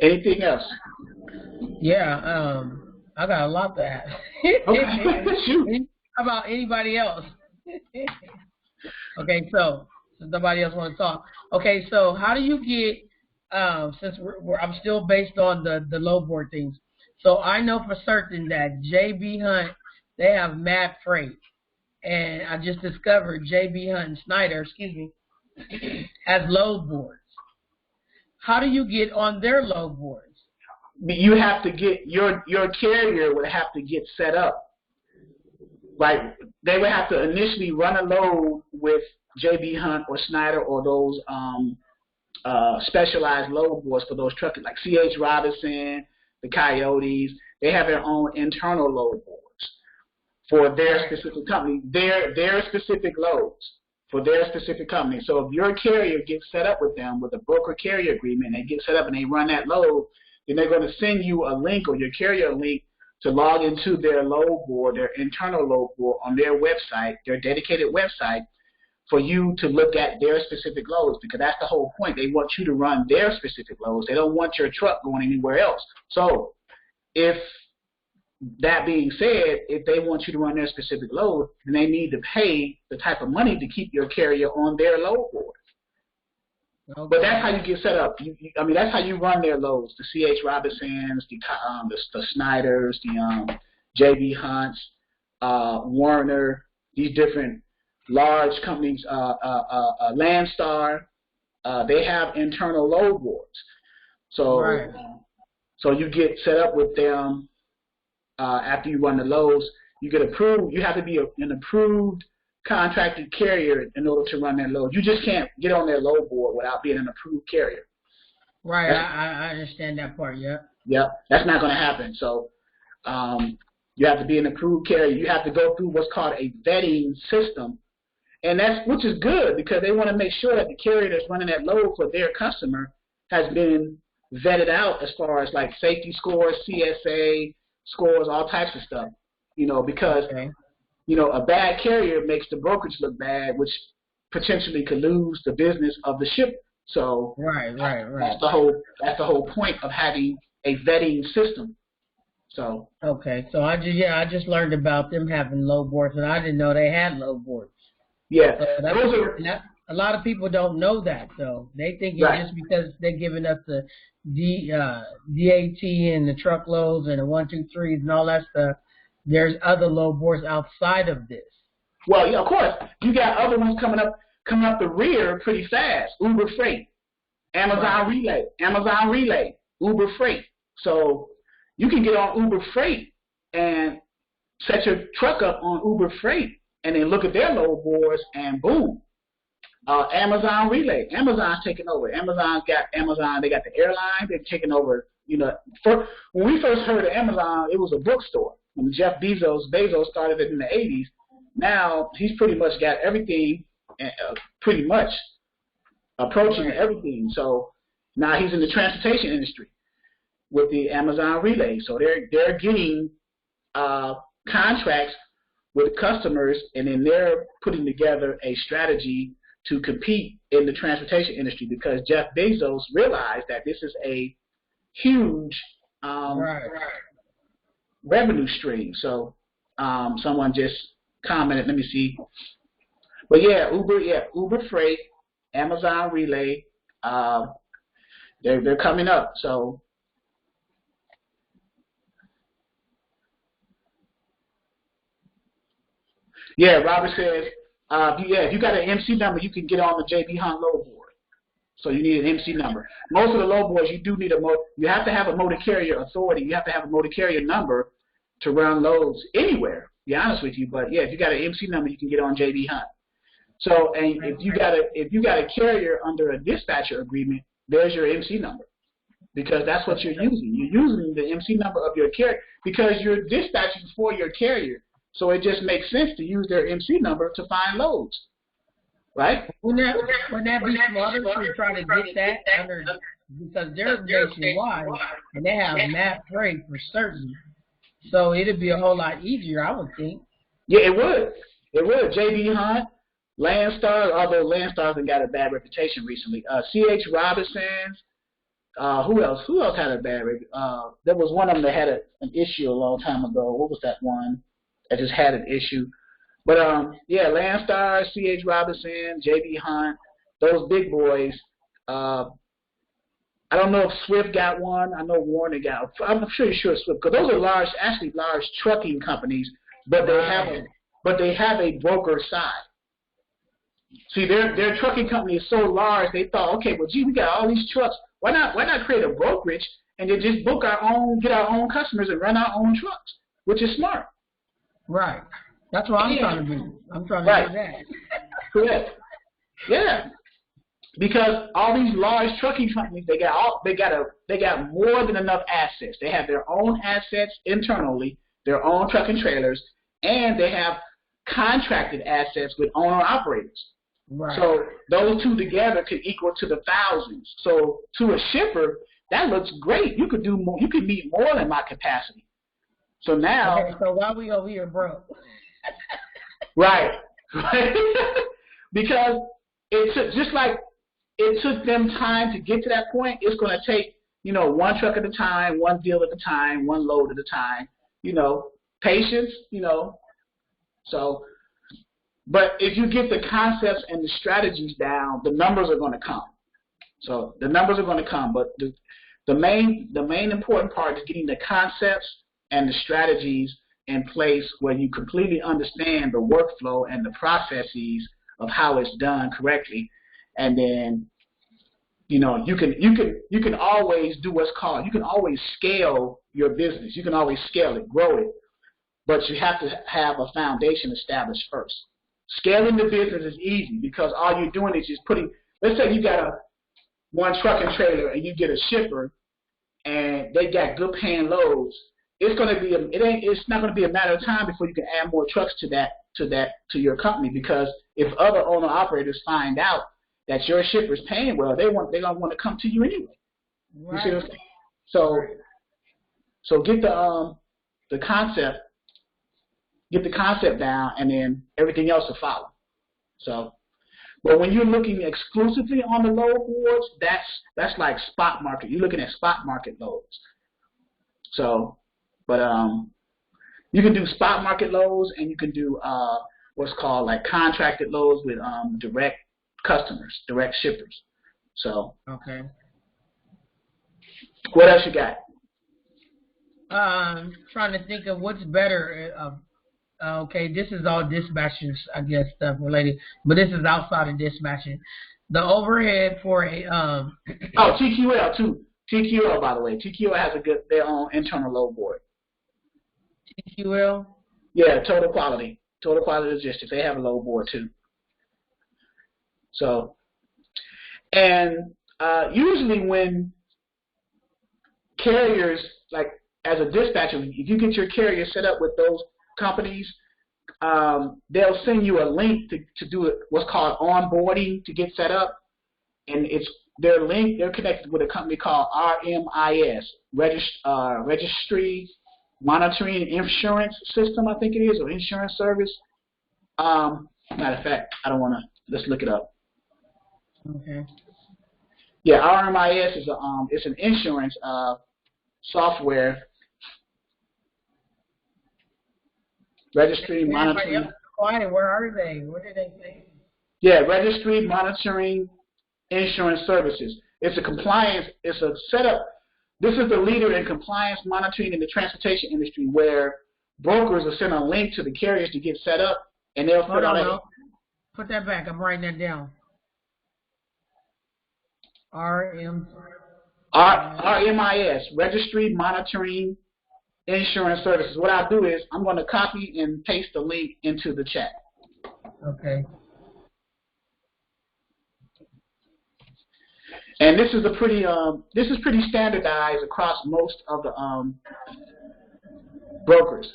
Anything else? Yeah, I got a lot to ask. Okay. Shoot. How about anybody else? Okay, so nobody else wants to talk. Okay, so how do you get, since I'm still based on the low board things, so I know for certain that J.B. Hunt, they have mad freight. And I just discovered J.B. Hunt and Snyder, has load boards. How do you get on their load boards? You have to get your carrier would have to get set up. Like they would have to initially run a load with J.B. Hunt or Snyder or those specialized load boards for those truckers, like C.H. Robinson, the Coyotes. They have their own internal load boards for their specific company, their specific loads for their specific company. So if your carrier gets set up with them with a broker carrier agreement, they get set up and they run that load, then they're going to send you a link, or your carrier a link, to log into their load board, their internal load board on their website, their dedicated website, for you to look at their specific loads, because that's the whole point. They want you to run their specific loads. They don't want your truck going anywhere else. So if that being said, if they want you to run their specific load, then they need to pay the type of money to keep your carrier on their load board. Okay. But that's how you get set up. I mean, that's how you run their loads. The C.H. Robinsons, the Snyders, the J.B. Hunts, Warner, these different large companies, Landstar, they have internal load boards. So, so you get set up with them after you run the loads. You get approved. You have to be an approved contracted carrier in order to run that load. You just can't get on their load board without being an approved carrier. Right, I understand that part, yeah. Yep, that's not going to happen. So you have to be an approved carrier. You have to go through what's called a vetting system, and which is good, because they want to make sure that the carrier that's running that load for their customer has been vetted out as far as like safety scores, CSA scores, all types of stuff. You know, because you know, a bad carrier makes the brokerage look bad, which potentially could lose the business of the shipper. So right. That's the whole point of having a vetting system. So okay, so I just learned about them having load boards, and I didn't know they had load boards. Yeah, so a lot of people don't know that, though. They think it's just because they're giving us the DAT and the truckloads and the 1, 2, 3s and all that stuff. There's other load boards outside of this. Well, yeah, of course. You got other ones coming up the rear pretty fast. Uber Freight, Amazon Relay, Uber Freight. So you can get on Uber Freight and set your truck up on Uber Freight and then look at their load boards and boom. Amazon Relay. Amazon's taking over. They got the airline. They're taking over. You know, when we first heard of Amazon, it was a bookstore. When Jeff Bezos started it in the 80s, now he's pretty much got everything, pretty much approaching everything. So now he's in the transportation industry with the Amazon Relay. So they're getting contracts with customers, and then they're putting together a strategy to compete in the transportation industry, because Jeff Bezos realized that this is a huge revenue stream. So someone just commented, let me see. But yeah, Uber Freight, Amazon Relay, they're coming up. So yeah, Robert says, if you got an MC number, you can get on the JB Hunt load board. So you need an MC number. Most of the load boards, you have to have a motor carrier authority. You have to have a motor carrier number to run loads anywhere, to be honest with you. But yeah, if you got an MC number, you can get on JB Hunt. So, and if you got a carrier under a dispatcher agreement, there's your MC number, because that's what you're using. You're using the MC number of your carrier because you're dispatching for your carrier. So it just makes sense to use their MC number to find loads, right? Wouldn't that be smarter to try to get that under, because they're nationwide and they have mass freight for certain. So it'd be a whole lot easier, I would think. Yeah, it would. It would. JB Hunt, Landstar, although Landstar's got a bad reputation recently. C.H. Robinson's. Who else? Who else had a bad reputation? There was one of them that had an issue a long time ago. What was that one that just had an issue? But yeah, Landstar, C.H. Robinson, J.B. Hunt, those big boys. I don't know if Swift got one. I know Warner got one. I'm pretty sure Swift, because those are large trucking companies, but they have a broker side. See, their trucking company is so large, they thought, okay, well, gee, we got all these trucks. Why not create a brokerage and then just get our own customers and run our own trucks, which is smart. Right. That's what I'm trying to do. I'm trying to do that. Correct. Yeah. Because all these large trucking companies, they got more than enough assets. They have their own assets internally, their own truck and trailers, and they have contracted assets with owner operators. Right. So those two together could equal to the thousands. So to a shipper, that looks great. You could do more. You could meet more than my capacity. So now, okay, so why we over here broke? right? Because it took just like it took them time to get to that point. It's going to take one truck at a time, one deal at a time, one load at a time. Patience. So. But if you get the concepts and the strategies down, the numbers are going to come. So the numbers are going to come. But the main important part is getting the concepts and the strategies in place where you completely understand the workflow and the processes of how it's done correctly, and then you can always do what's called, you can always scale your business. You can always scale it, grow it, but you have to have a foundation established first. Scaling the business is easy because all you're doing is just putting, let's say you got one truck and trailer and you get a shipper and they got good paying loads. It's not going to be a matter of time before you can add more trucks to your company, because if other owner operators find out that your shipper's paying well, they're going to want to come to you anyway. Right. You see what I'm saying? So get the concept. Get the concept down, and then everything else will follow. So, but when you're looking exclusively on the load boards, that's like spot market. You're looking at spot market loads. So, but you can do spot market loads, and you can do what's called like contracted loads with direct customers, direct shippers. So, okay. What else you got? Trying to think of what's better. Okay, this is all dispatchers, I guess, stuff related, but this is outside of dispatching. The overhead for a TQL too. TQL, by the way, TQL has their own internal load board. TQL. Yeah, total quality logistics. They have a load board too. So, and usually when carriers, like as a dispatcher, if you get your carrier set up with those companies, they'll send you a link to do what's called onboarding to get set up, and they're connected with a company called RMIS, Registry Monitoring Insurance System, I think it is, or insurance service. Matter of fact, I don't want to. Let's look it up. Okay. Yeah, RMIS is it's an insurance software. Registry Monitoring. Where are they? What did they say? Yeah, Registry Monitoring Insurance Services. It's a compliance. It's a setup. This is the leader in compliance monitoring in the transportation industry, where brokers will send a link to the carriers to get set up, and they'll put all that. Put that back. I'm writing that down. RMIS, Registry Monitoring Insurance Services. What I'll do is I'm going to copy and paste the link into the chat. Okay. And this is pretty standardized across most of the brokers.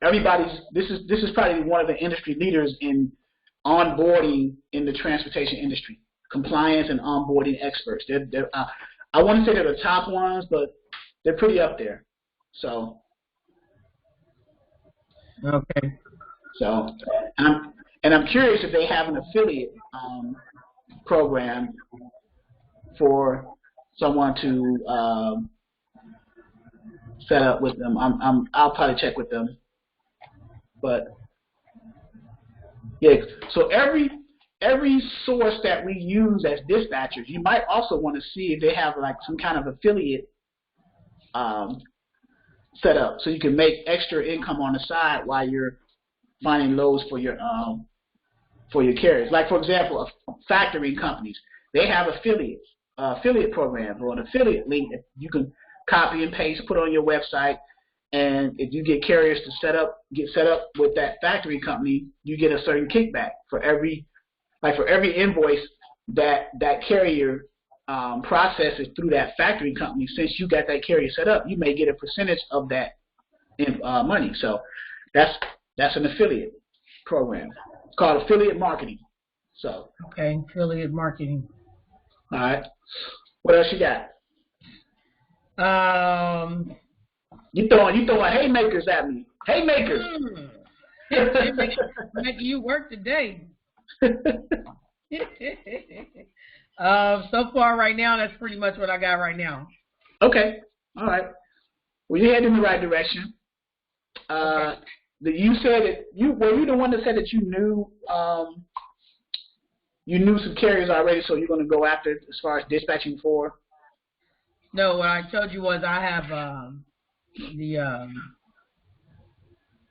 This is probably one of the industry leaders in onboarding in the transportation industry. Compliance and onboarding experts. I want to say they're the top ones, but they're pretty up there. So. Okay. So, and I'm curious if they have an affiliate program for someone to set up with them. I'll probably check with them. But yeah, so every source that we use as dispatchers, you might also want to see if they have like some kind of affiliate set up, so you can make extra income on the side while you're finding loads for your carriers. Like for example, factoring companies, they have affiliate programs or an affiliate link that you can copy and paste, put on your website, and if you get carriers to get set up with that factory company, you get a certain kickback for every like for every invoice that carrier processes through that factoring company, since you got that carrier set up, you may get a percentage of that money. So that's an affiliate program. It's called affiliate marketing. So Okay, affiliate marketing. all right. What else you got? You throwing haymakers at me. Haymakers. Making you work today. So far right now, that's pretty much what I got right now. Okay. All right. Well, you're heading in the right direction. Okay. You said that you the one that said that you knew some carriers already, so you're going to go after as far as dispatching for. No, what I told you was I have the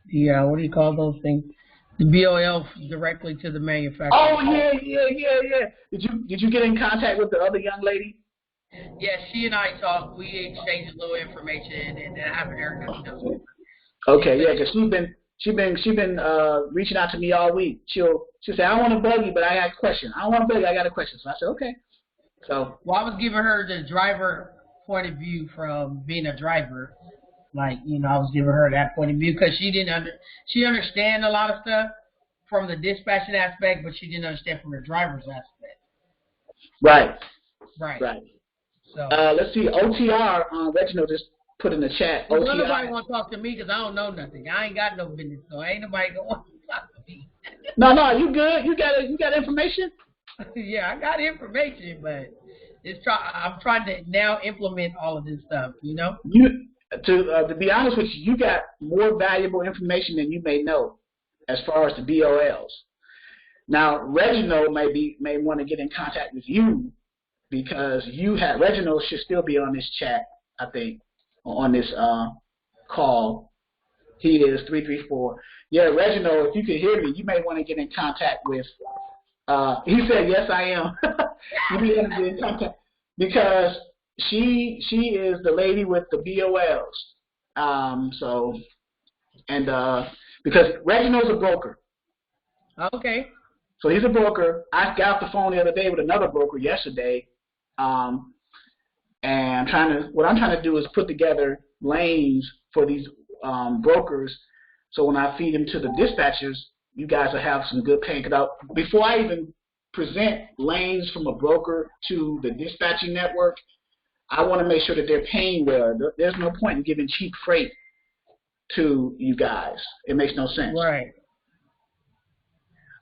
what do you call those things? The BOL directly to the manufacturer. Oh yeah. Did you get in contact with the other young lady? Yeah, she and I talked. We exchanged a little information, and I haven't heard nothing else. Okay, yeah, because she's been reaching out to me all week. She'll say, I don't want to bug you, but I got a question. I don't want to bug you, I got a question. So I said, okay. So well, I was giving her the driver point of view from being a driver. Like, I was giving her that point of view because she understand a lot of stuff from the dispatching aspect, but she didn't understand from the driver's aspect. Right. So let's see, OTR, Reginald just put in the chat. well, OTR. nobody want to talk to me because I don't know nothing. I ain't got no business, so ain't nobody going to want to talk to me. No, you good. You got information? Yeah, I got information, but I'm trying to now implement all of this stuff, To be honest with you, you got more valuable information than you may know as far as the BOLs. Now, Reginald may want to get in contact with you because Reginald should still be on this chat, I think, on this call. He is 334. Yeah, Reginald, if you can hear me, you may want to get in contact with. He said, yes, I am. You may want to get in contact because she is the lady with the BOLs. Because Reginald's a broker. Okay. So he's a broker. I got off the phone the other day with another broker yesterday. And what I'm trying to do is put together lanes for these brokers. So when I feed them to the dispatchers, you guys will have some good paying. Before I even present lanes from a broker to the dispatching network, I want to make sure that they're paying well. There's no point in giving cheap freight to you guys. It makes no sense. Right.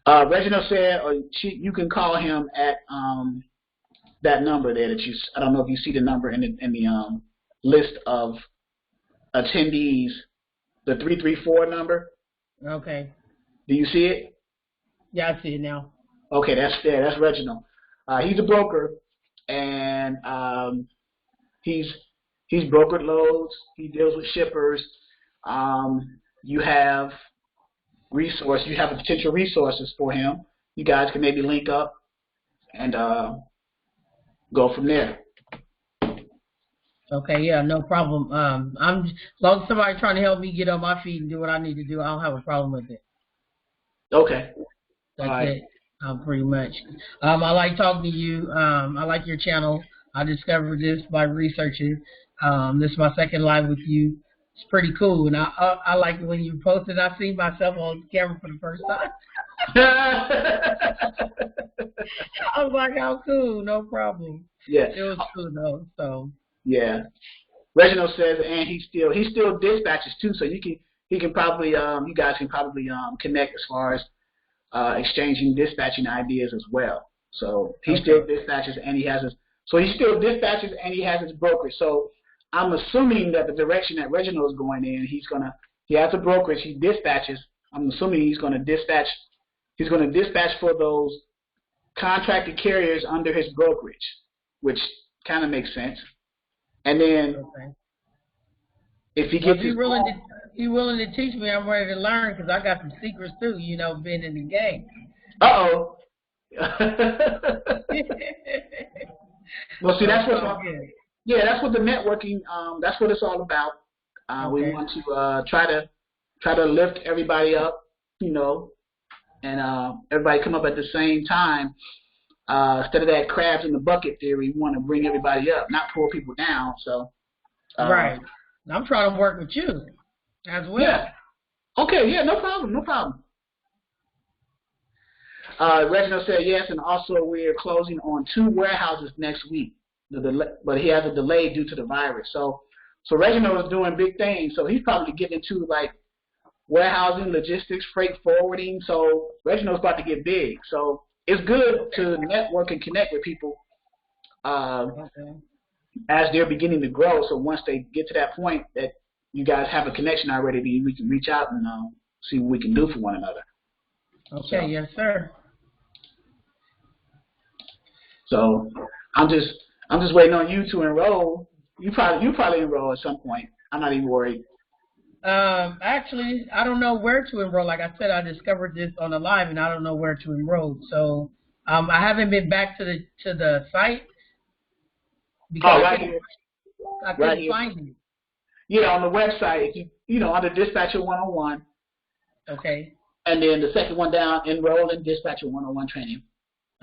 Reginald said you can call him at that number there that I don't know if you see the number in the list of attendees, the 334 number. Okay. Do you see it? Yeah, I see it now. Okay, that's Reginald. He's a broker, and he's brokered loads. He deals with shippers. You have potential resources for him. You guys can maybe link up and go from there. Okay, yeah, no problem. As long as somebody's trying to help me get on my feet and do what I need to do, I don't have a problem with it. Okay. That's right. it. Pretty much. I like talking to you. I like your channel. I discovered this by researching. This is my second live with you. It's pretty cool, and I like it when you post it. I see myself on camera for the first time. I was like, "How cool? No problem." Yeah, it was cool though. So yeah, Reginald says, and he still dispatches too. So he can probably you guys can probably connect as far as exchanging dispatching ideas as well. So he still dispatches and he has his brokerage. So I'm assuming that the direction that Reginald is going in, he has a brokerage, he dispatches. I'm assuming he's going to dispatch for those contracted carriers under his brokerage, which kind of makes sense. And then if he gets he's willing to teach me, I'm ready to learn because I got some secrets too, being in the game. Uh-oh. Well, see, that's what the networking, that's what it's all about. We want to try to lift everybody up, and and everybody come up at the same time. Instead of that crabs in the bucket theory, we want to bring everybody up, not pull people down. So right. I'm trying to work with you as well. Yeah. Okay. Yeah. No problem. No problem. Reginald said yes, and also we're closing on 2 warehouses next week. But he has a delay due to the virus. So Reginald is doing big things. So he's probably getting into like warehousing, logistics, freight forwarding. So Reginald's about to get big. So it's good to network and connect with people as they're beginning to grow. So once they get to that point that you guys have a connection already, then we can reach out and see what we can do for one another. Okay. So, yes, sir. So I'm just waiting on you to enroll. You probably enroll at some point. I'm not even worried. Actually, I don't know where to enroll. Like I said, I discovered this on the live, and I don't know where to enroll. So I haven't been back to the site because I couldn't find it. Yeah, on the website, you know, under Dispatcher 101. Okay. And then the second one down, enroll in Dispatcher 101 training.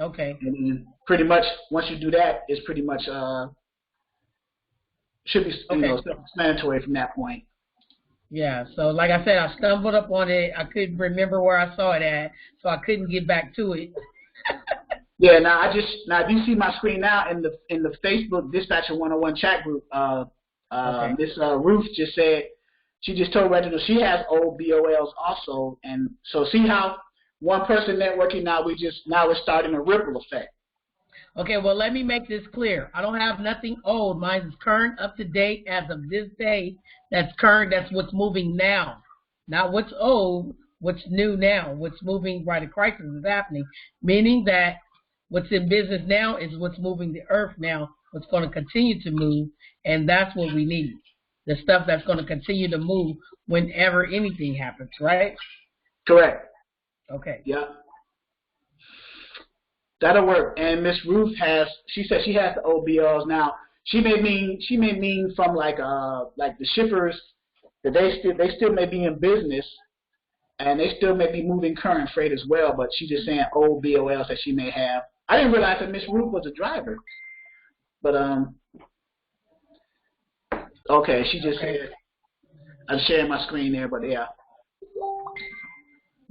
Okay. And then pretty much once you do that, it's pretty much should be self-explanatory from that point. Yeah. So like I said, I stumbled up on it. I couldn't remember where I saw it at, so I couldn't get back to it. Yeah. Now you see my screen now in the Facebook Dispatcher 101 chat group. This Ruth just said she just told Reginald she has old BOLs also, and so see how one person networking now we're starting a ripple effect. Okay, well, let me make this clear. I don't have nothing old. Mine is current, up to date, as of this day. That's current. That's what's moving now. Not what's old, what's new now. What's moving while the crisis is happening, meaning that what's in business now is what's moving the earth now, what's going to continue to move, and that's what we need. The stuff that's going to continue to move whenever anything happens, right? Correct. Okay. Yeah. That'll work. And Miss Ruth she said she has the OBLs now. She may mean from like the shippers that they still may be in business and they still may be moving current freight as well, but she's just saying old BOLs that she may have. I didn't realize that Miss Ruth was a driver. But okay, she just said I'm sharing my screen there, but yeah.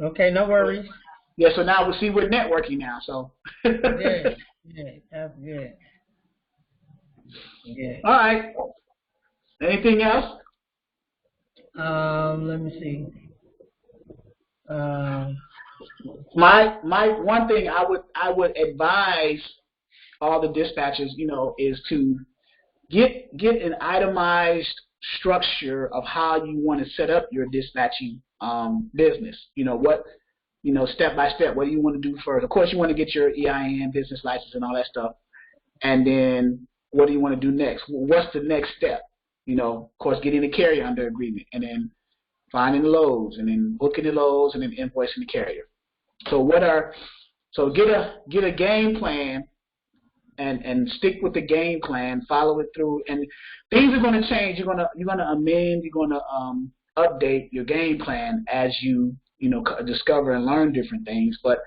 Okay, no worries. Yeah, so now we're networking now, so. Good. That's good. Yeah. All right. Anything else? Let me see. My one thing I would advise all the dispatchers, you know, is to get an itemized structure of how you want to set up your dispatching business. You know what. You know, step by step, what do you want to do first? Of course, you want to get your EIN, business license, and all that stuff. And then what do you want to do next? What's the next step? You know, of course, getting the carrier under agreement, and then finding the loads, and then booking the loads, and then invoicing the carrier. So get a game plan and stick with the game plan, follow it through, and things are going to change. You're gonna amend, you're gonna update your game plan as you discover and learn different things. But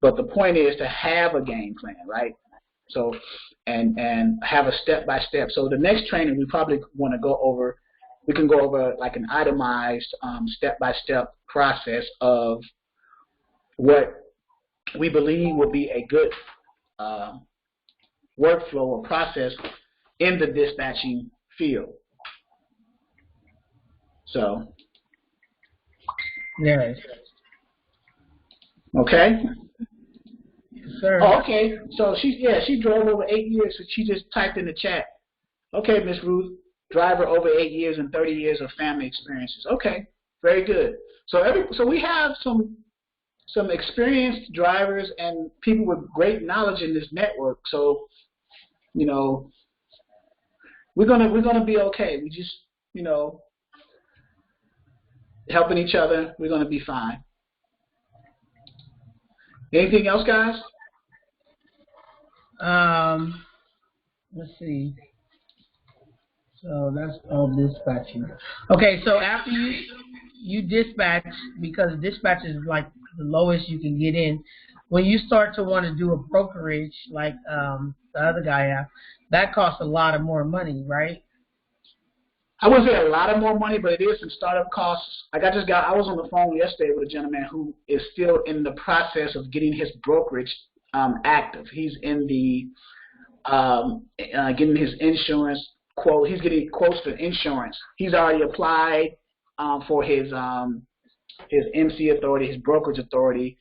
the point is to have a game plan, right? So and have a step by step. So the next training we probably want to go over. We can go over like an itemized step by step process of what we believe will be a good workflow or process in the dispatching field. So. Yes. Okay. Yes, sir. Oh, okay. So she drove over 8 years. So she just typed in the chat. Okay, Miss Ruth, driver over 8 years and 30 years of family experiences. Okay, very good. So we have some experienced drivers and people with great knowledge in this network. So we're gonna be okay. We just helping each other, we're going to be fine. Anything else, guys? Let's see. So that's all dispatching. Okay, so after you dispatch, because dispatch is like the lowest you can get in. When you start to want to do a brokerage like the other guy has, that costs a lot of more money, right? I wouldn't say a lot of more money, but it is some startup costs. Like I was on the phone yesterday with a gentleman who is still in the process of getting his brokerage active. He's in the getting his insurance quote. He's getting quotes for insurance. He's already applied for his MC authority, his brokerage authority.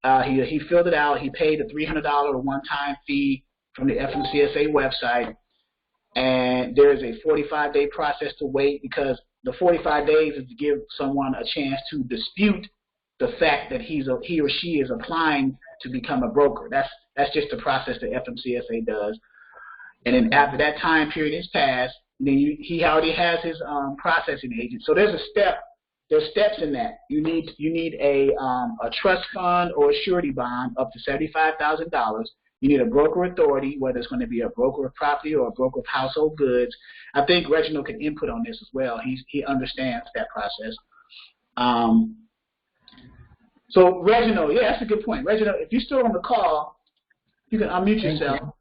He filled it out. He paid a $300 one-time fee from the FMCSA website, and there is a 45-day process to wait, because the 45 days is to give someone a chance to dispute the fact that he or she is applying to become a broker. That's just the process that FMCSA does. And then after that time period is passed, then he already has his processing agent. So there's steps in that. You need a trust fund or a surety bond up to $75,000. You need a broker authority, whether it's going to be a broker of property or a broker of household goods. I think Reginald can input on this as well. He understands that process. So Reginald, yeah, that's a good point. Reginald, if you're still on the call, you can unmute yourself.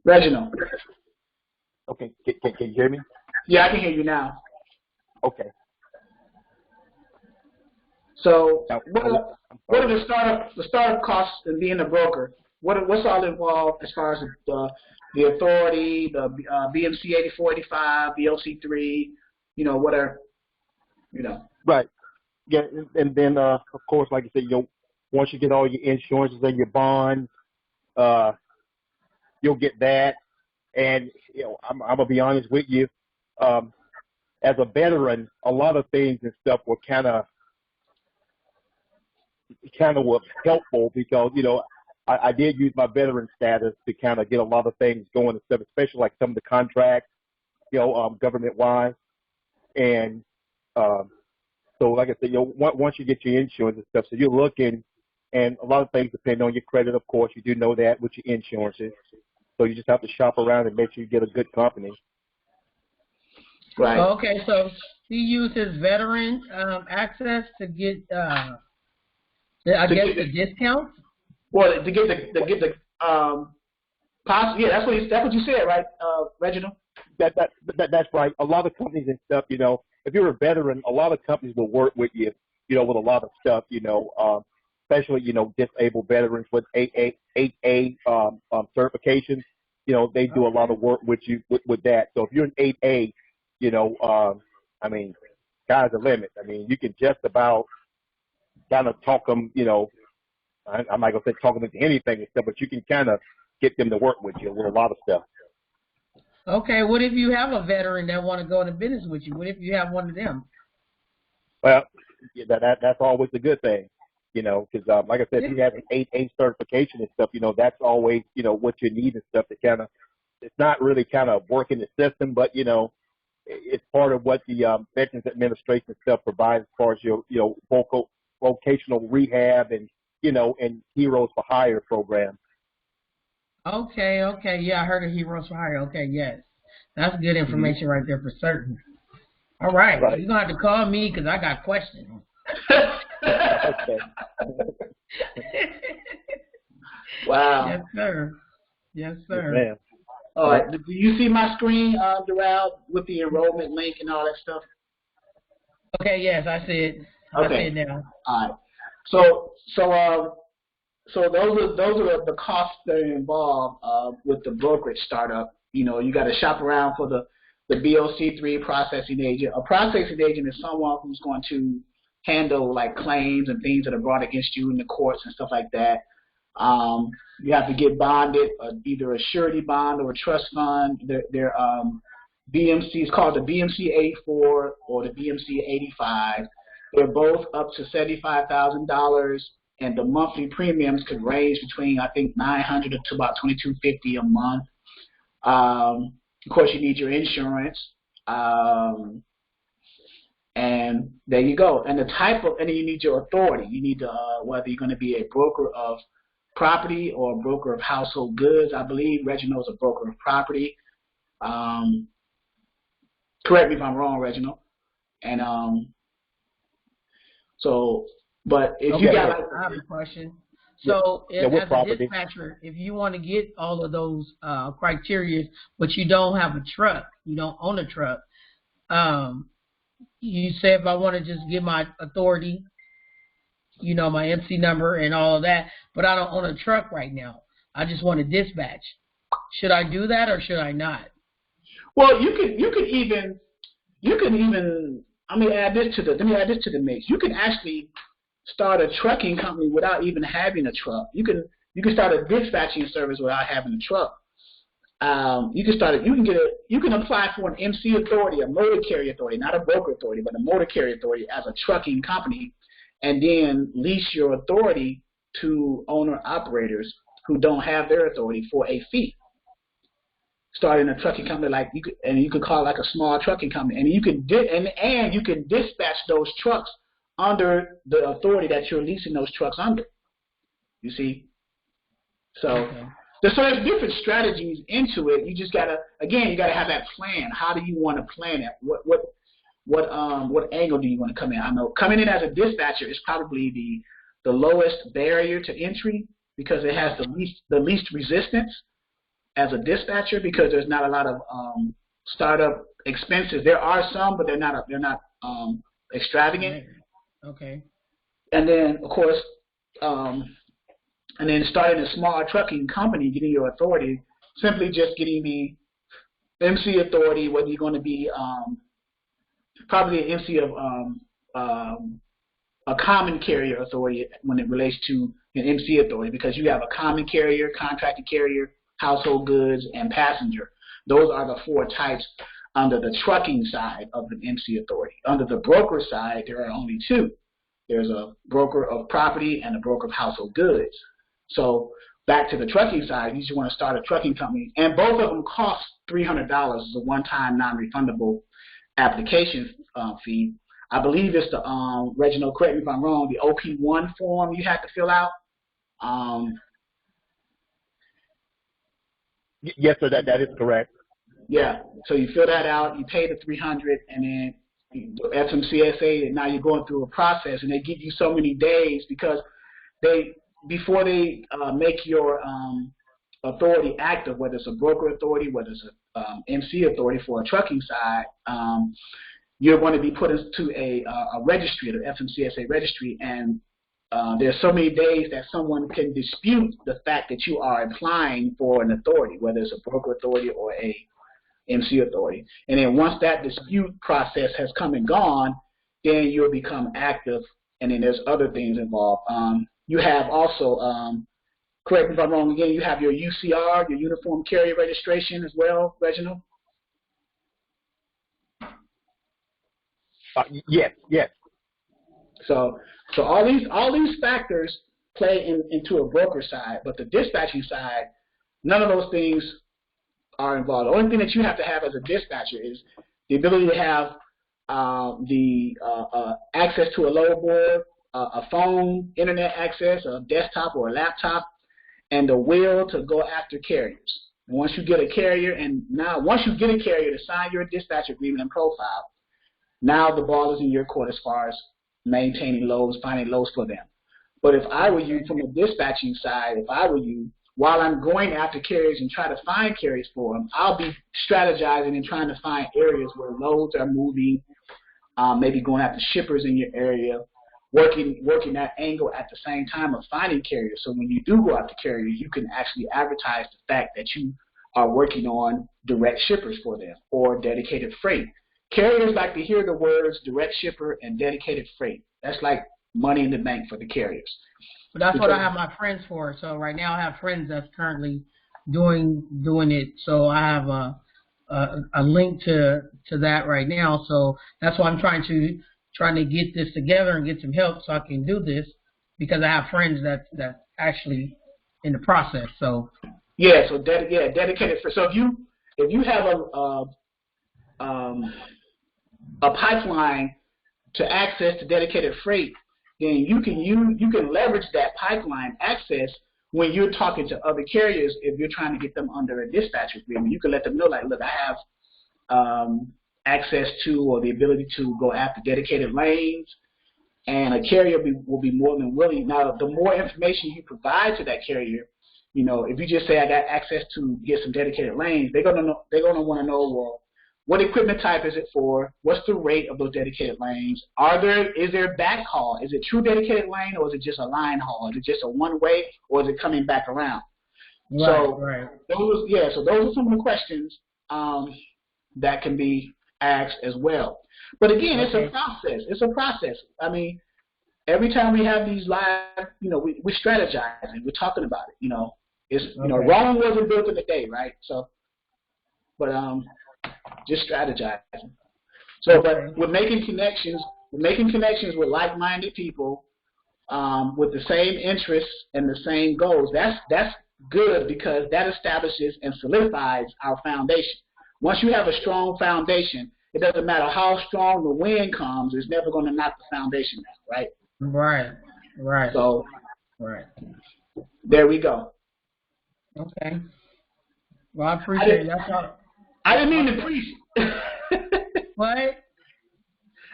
Reginald. Okay, can you hear me? Yeah, I can hear you now. Okay. So, what are the startup costs in being a broker? What's all involved as far as the authority, the BMC 8485, the OC3, what are, Right. Yeah, and then of course, like you said, once you get all your insurances and your bonds, you'll get that. And I'm gonna be honest with you, as a veteran, a lot of things and stuff were kind of was helpful, because I did use my veteran status to kind of get a lot of things going and stuff, especially like some of the contracts, government wise. And so like I said, once you get your insurance and stuff, so you're looking, and a lot of things depend on your credit, of course. You do know that with your insurances. So you just have to shop around and make sure you get a good company. Right. Okay, so he uses veteran access to get, the discounts. Well, to get the yeah, that's what you said, right, Reginald? That's right. A lot of companies and stuff, if you're a veteran, a lot of companies will work with you, with a lot of stuff, especially, disabled veterans with 8A certifications. They do a lot of work with you with that. So if you're an 8A, I mean, sky's the limit. I mean, you can just about kind of talk them, I'm not going to say talk them into anything and stuff, but you can kind of get them to work with you with a lot of stuff. Okay, what if you have a veteran that want to go into business with you? What if you have one of them? Well, that's always a good thing. Because like I said, if you have an 8A certification and stuff, that's always, what you need and stuff to kind of, it's not really kind of working the system, but, it's part of what the Veterans Administration and stuff provides as far as your, vocational rehab and, and Heroes for Hire program. Okay, yeah, I heard of Heroes for Hire. Okay, yes. That's good information right there for certain. All right. You're going to have to call me because I got questions. Okay. Wow. Yes, sir. Yes, sir. Yes, ma'am. All right. Do you see my screen, Darrell, with the enrollment link and all that stuff? Okay. Yes, I see it. Okay. I see it now. All right. So those are the costs that are involved with the brokerage startup. You got to shop around for the BOC3 processing agent. A processing agent is someone who's going to handle like claims and things that are brought against you in the courts and stuff like that. You have to get bonded, either a surety bond or a trust fund. They're BMC is called the BMC 84 or the BMC 85. They're both up to $75,000, and the monthly premiums could range between I think $900 to about $2,250 a month. Of course, you need your insurance. And there you go. And the type of, and then you need your authority. You need to, whether you're going to be a broker of property or a broker of household goods. I believe Reginald's a broker of property. Correct me if I'm wrong, Reginald. And but if you got, I have a question. So as a dispatcher, if you want to get all of those criteria, but you don't have a truck, you don't own a truck, you say if I want to just get my authority, my MC number and all of that, but I don't own a truck right now. I just want to dispatch. Should I do that or should I not? Well, you could even let me add this to the mix. You can actually start a trucking company without even having a truck. You can start a dispatching service without having a truck. You can apply for an MC authority, a motor carrier authority, not a broker authority, but a motor carrier authority as a trucking company, and then lease your authority to owner operators who don't have their authority for a fee. Starting a trucking company you could call it like a small trucking company, and you can dispatch those trucks under the authority that you're leasing those trucks under. You see, so. Okay. So there's different strategies into it. You just gotta have that plan. How do you want to plan it? What angle do you want to come in? I know coming in as a dispatcher is probably the lowest barrier to entry because it has the least resistance as a dispatcher because there's not a lot of startup expenses. There are some, but they're not extravagant. Okay. And then of course. And then starting a small trucking company, getting your authority, simply just getting the MC authority, whether you're going to be probably an MC of a common carrier authority when it relates to an MC authority, because you have a common carrier, contracted carrier, household goods, and passenger. Those are the 4 types under the trucking side of an MC authority. Under the broker side, there are only 2. There's a broker of property and a broker of household goods. So back to the trucking side, you just want to start a trucking company, and both of them cost $300 as a one-time non-refundable application fee. I believe it's the Reginald, correct me if I'm wrong, the OP1 form you have to fill out. Yes, sir, that is correct. Yeah, so you fill that out, you pay the $300, and then FMCSA, and now you're going through a process, and they give you so many days because before they make your authority active, whether it's a broker authority, whether it's a MC authority for a trucking side, you're going to be put into a registry, the FMCSA registry, and there's so many days that someone can dispute the fact that you are applying for an authority, whether it's a broker authority or a MC authority. And then once that dispute process has come and gone, then you'll become active, and then there's other things involved. You have also, correct me if I'm wrong again, you have your UCR, your Uniform Carrier Registration as well, Reginald? Yes. So all these factors play into a broker side, but the dispatching side, none of those things are involved. The only thing that you have to have as a dispatcher is the ability to have the access to a load board, a phone, internet access, a desktop or a laptop, and the will to go after carriers. And once you get a carrier to sign your dispatch agreement and profile, now the ball is in your court as far as maintaining loads, finding loads for them. But if I were you, from the dispatching side, while I'm going after carriers and try to find carriers for them, I'll be strategizing and trying to find areas where loads are moving, maybe going after shippers in your area, working that angle at the same time of finding carriers. So when you do go after carriers, you can actually advertise the fact that you are working on direct shippers for them or dedicated freight. Carriers like to hear the words direct shipper and dedicated freight. That's like money in the bank for the carriers. But that's what I have my friends for. So right now I have friends that's currently doing it. So I have a link to that right now. So that's why I'm trying to get this together and get some help so I can do this, because I have friends that's actually in the process. So dedicated for. So if you have a pipeline to access to dedicated freight, then you can leverage that pipeline access when you're talking to other carriers, if you're trying to get them under a dispatch agreement, you can let them know, like, look, I have access to or the ability to go after dedicated lanes, and a carrier will be more than willing. Now, the more information you provide to that carrier, if you just say I got access to get some dedicated lanes, they're gonna want to know, well, what equipment type is it for? What's the rate of those dedicated lanes? Is there backhaul? Is it true dedicated lane, or is it just a line haul? Is it just a one way, or is it coming back around? Right. Those are some of the questions that can be asked as well. But again, it's a process. It's a process. I mean, every time we have these live, we're strategizing. We're talking about it. Rome wasn't built in a day, right? So, but just strategizing. So, but we're making connections. We're making connections with like-minded people with the same interests and the same goals. That's good, because that establishes and solidifies our foundation. Once you have a strong foundation, it doesn't matter how strong the wind comes, it's never going to knock the foundation down, right? Right. So, right. There we go. Okay. Well, I appreciate that. I didn't mean to preach. What?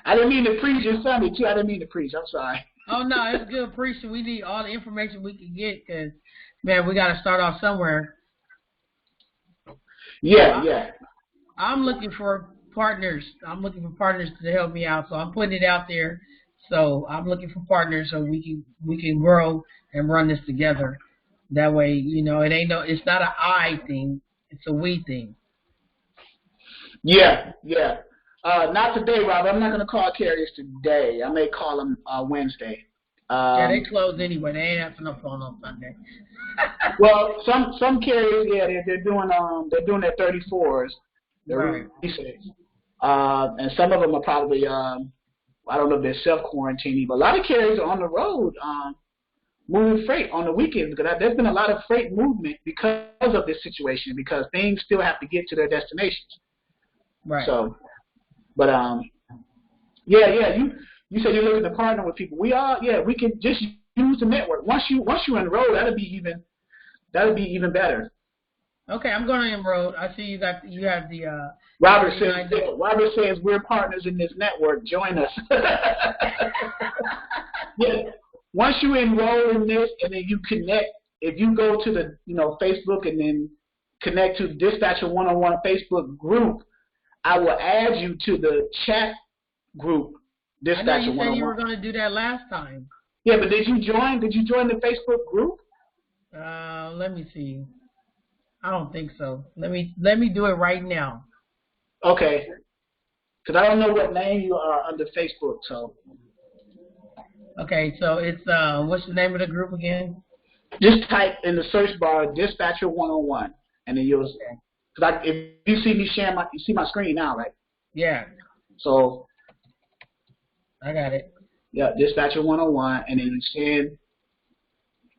I didn't mean to preach your Sunday, too. I didn't mean to preach. I'm sorry. Oh, no, it's good preaching. We need all the information we can get, because, man, we got to start off somewhere. Yeah. I'm looking for partners. I'm looking for partners to help me out, so I'm putting it out there. So I'm looking for partners so we can grow and run this together. That way, it's not an I thing, it's a we thing. Yeah. Not today, Rob. I'm not going to call carriers today. I may call them Wednesday. Yeah, they close anyway. They ain't answering no phone on Sunday. Well, some carriers, they're doing their 34s, their releases, and some of them are probably I don't know if they're self-quarantining, but a lot of carriers are on the road moving freight on the weekends, because there's been a lot of freight movement because of this situation, because things still have to get to their destinations. Right. So, but you said you're looking to partner with people. We are, we can just use the network. Once you enroll, that'll be even better. Okay, I'm going to enroll. I see you have the. Robert says we're partners in this network. Join us. Yeah. Once you enroll in this, and then you connect, if you go to the Facebook and then connect to the Dispatcher 101 Facebook group, I will add you to the chat group. Dispatcher I know you 101. said you were going to do that last time. Yeah, but did you join the Facebook group? Let me see. I don't think so. Let me do it right now. Okay. Because I don't know what name you are under Facebook, so. Okay, so it's what's the name of the group again? Just type in the search bar Dispatcher 101, and then you'll. Because if you see me you see my screen now, right? Yeah. So. I got it. Yeah, Dispatcher 101, and then you send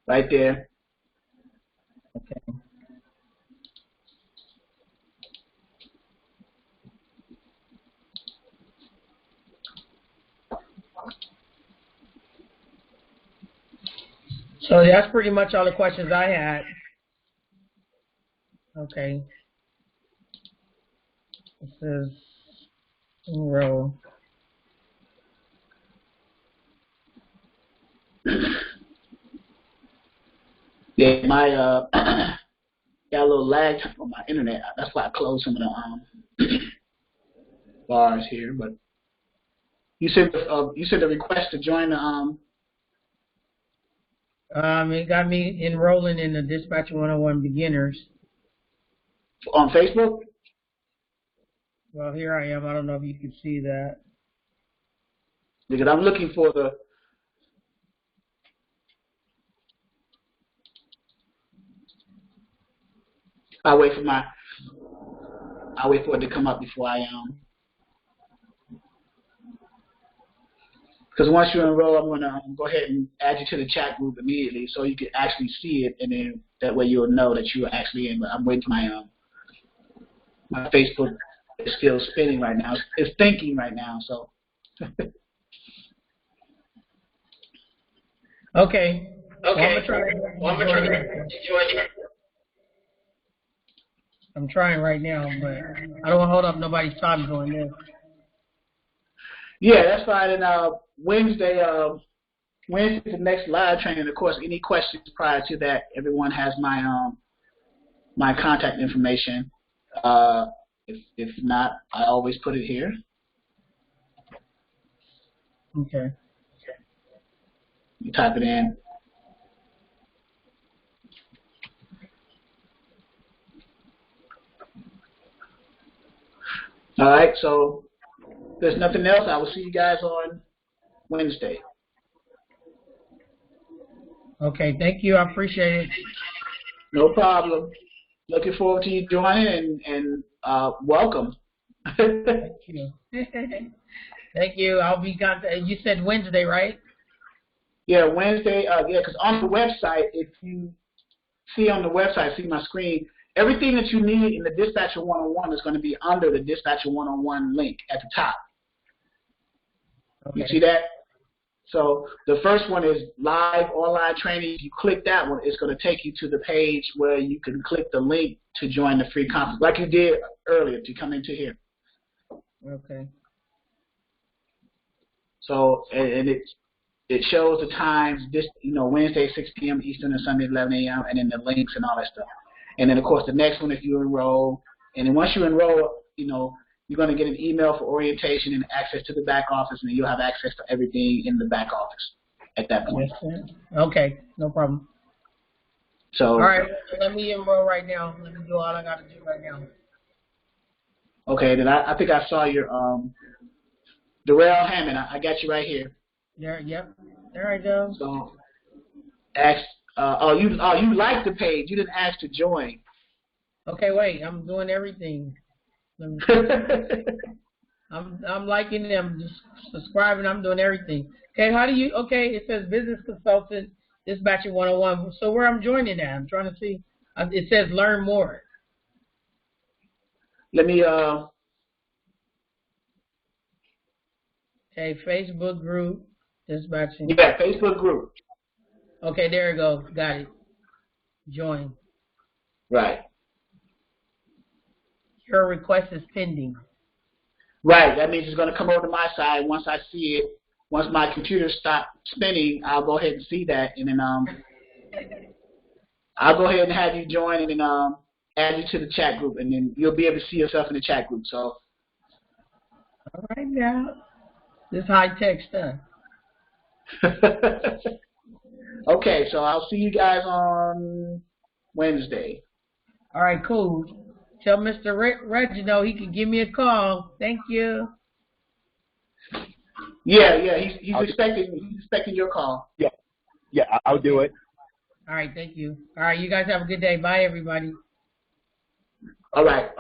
right there. Okay. So that's pretty much all the questions I had. Okay. It says enroll. Yeah, my got a little lag on my internet. That's why I closed some of the bars here. But you said the request to join the It got me enrolling in the Dispatcher 101 beginners. On Facebook? Well, here I am. I don't know if you can see that. Because I'm looking for the. I'll wait for it to come up before I Because once you enroll, I'm gonna go ahead and add you to the chat group immediately, so you can actually see it, and then that way you'll know that you're actually in. But I'm waiting for my Facebook is still spinning right now. It's thinking right now, so. Okay. Okay. Well, I'm trying right now, but I don't want to hold up nobody's time doing this. Yeah, that's fine. And Wednesday's the next live training. Of course, any questions prior to that, everyone has my my contact information. If not, I always put it here. Okay. You type it in. All right, so if there's nothing else, I will see you guys on Wednesday. Okay, thank you. I appreciate it. No problem. Looking forward to you joining and welcome. Thank you. Thank you. I'll be contacting. You said Wednesday, right? Yeah, Wednesday. Yeah, because on the website, if you see on the website, see my screen, everything that you need in the Dispatcher 101 is going to be under the Dispatcher 101 link at the top. Okay. You see that? So the first one is live online training. If you click that one, it's going to take you to the page where you can click the link to join the free conference, like you did earlier to come into here. Okay. So and it shows the times. This Wednesday 6 p.m. Eastern and Sunday 11 a.m. and then the links and all that stuff. And then of course the next one if you enroll, and then once you enroll, you're going to get an email for orientation and access to the back office, and then you'll have access to everything in the back office at that point. Yes, okay, no problem. So all right, let me enroll right now. Let me do all I got to do right now. Okay, then I think I saw your Darrell Hammond. I got you right here. There, yep. There I go. So ask. You like the page. You didn't ask to join. Okay, wait. I'm doing everything. I'm liking them, just subscribing. I'm doing everything. Okay, how do you? Okay, it says business consultant, Dispatcher 101. So where I'm joining at? I'm trying to see. It says learn more. Let me. Okay, Facebook group, Dispatching. Yeah, Facebook group. Okay, there you go. Got it. Join. Right. Your request is pending. Right. That means it's going to come over to my side. Once I see it, once my computer stops spinning, I'll go ahead and see that, and then I'll go ahead and have you join, and then add you to the chat group, and then you'll be able to see yourself in the chat group. So. All right now, this high tech stuff. Okay, so I'll see you guys on Wednesday. All right, cool. Tell Mr. Reginald he can give me a call. Thank you. Yeah, he's expecting your call. Yeah, I'll do it. All right, thank you. All right, you guys have a good day. Bye, everybody. All right.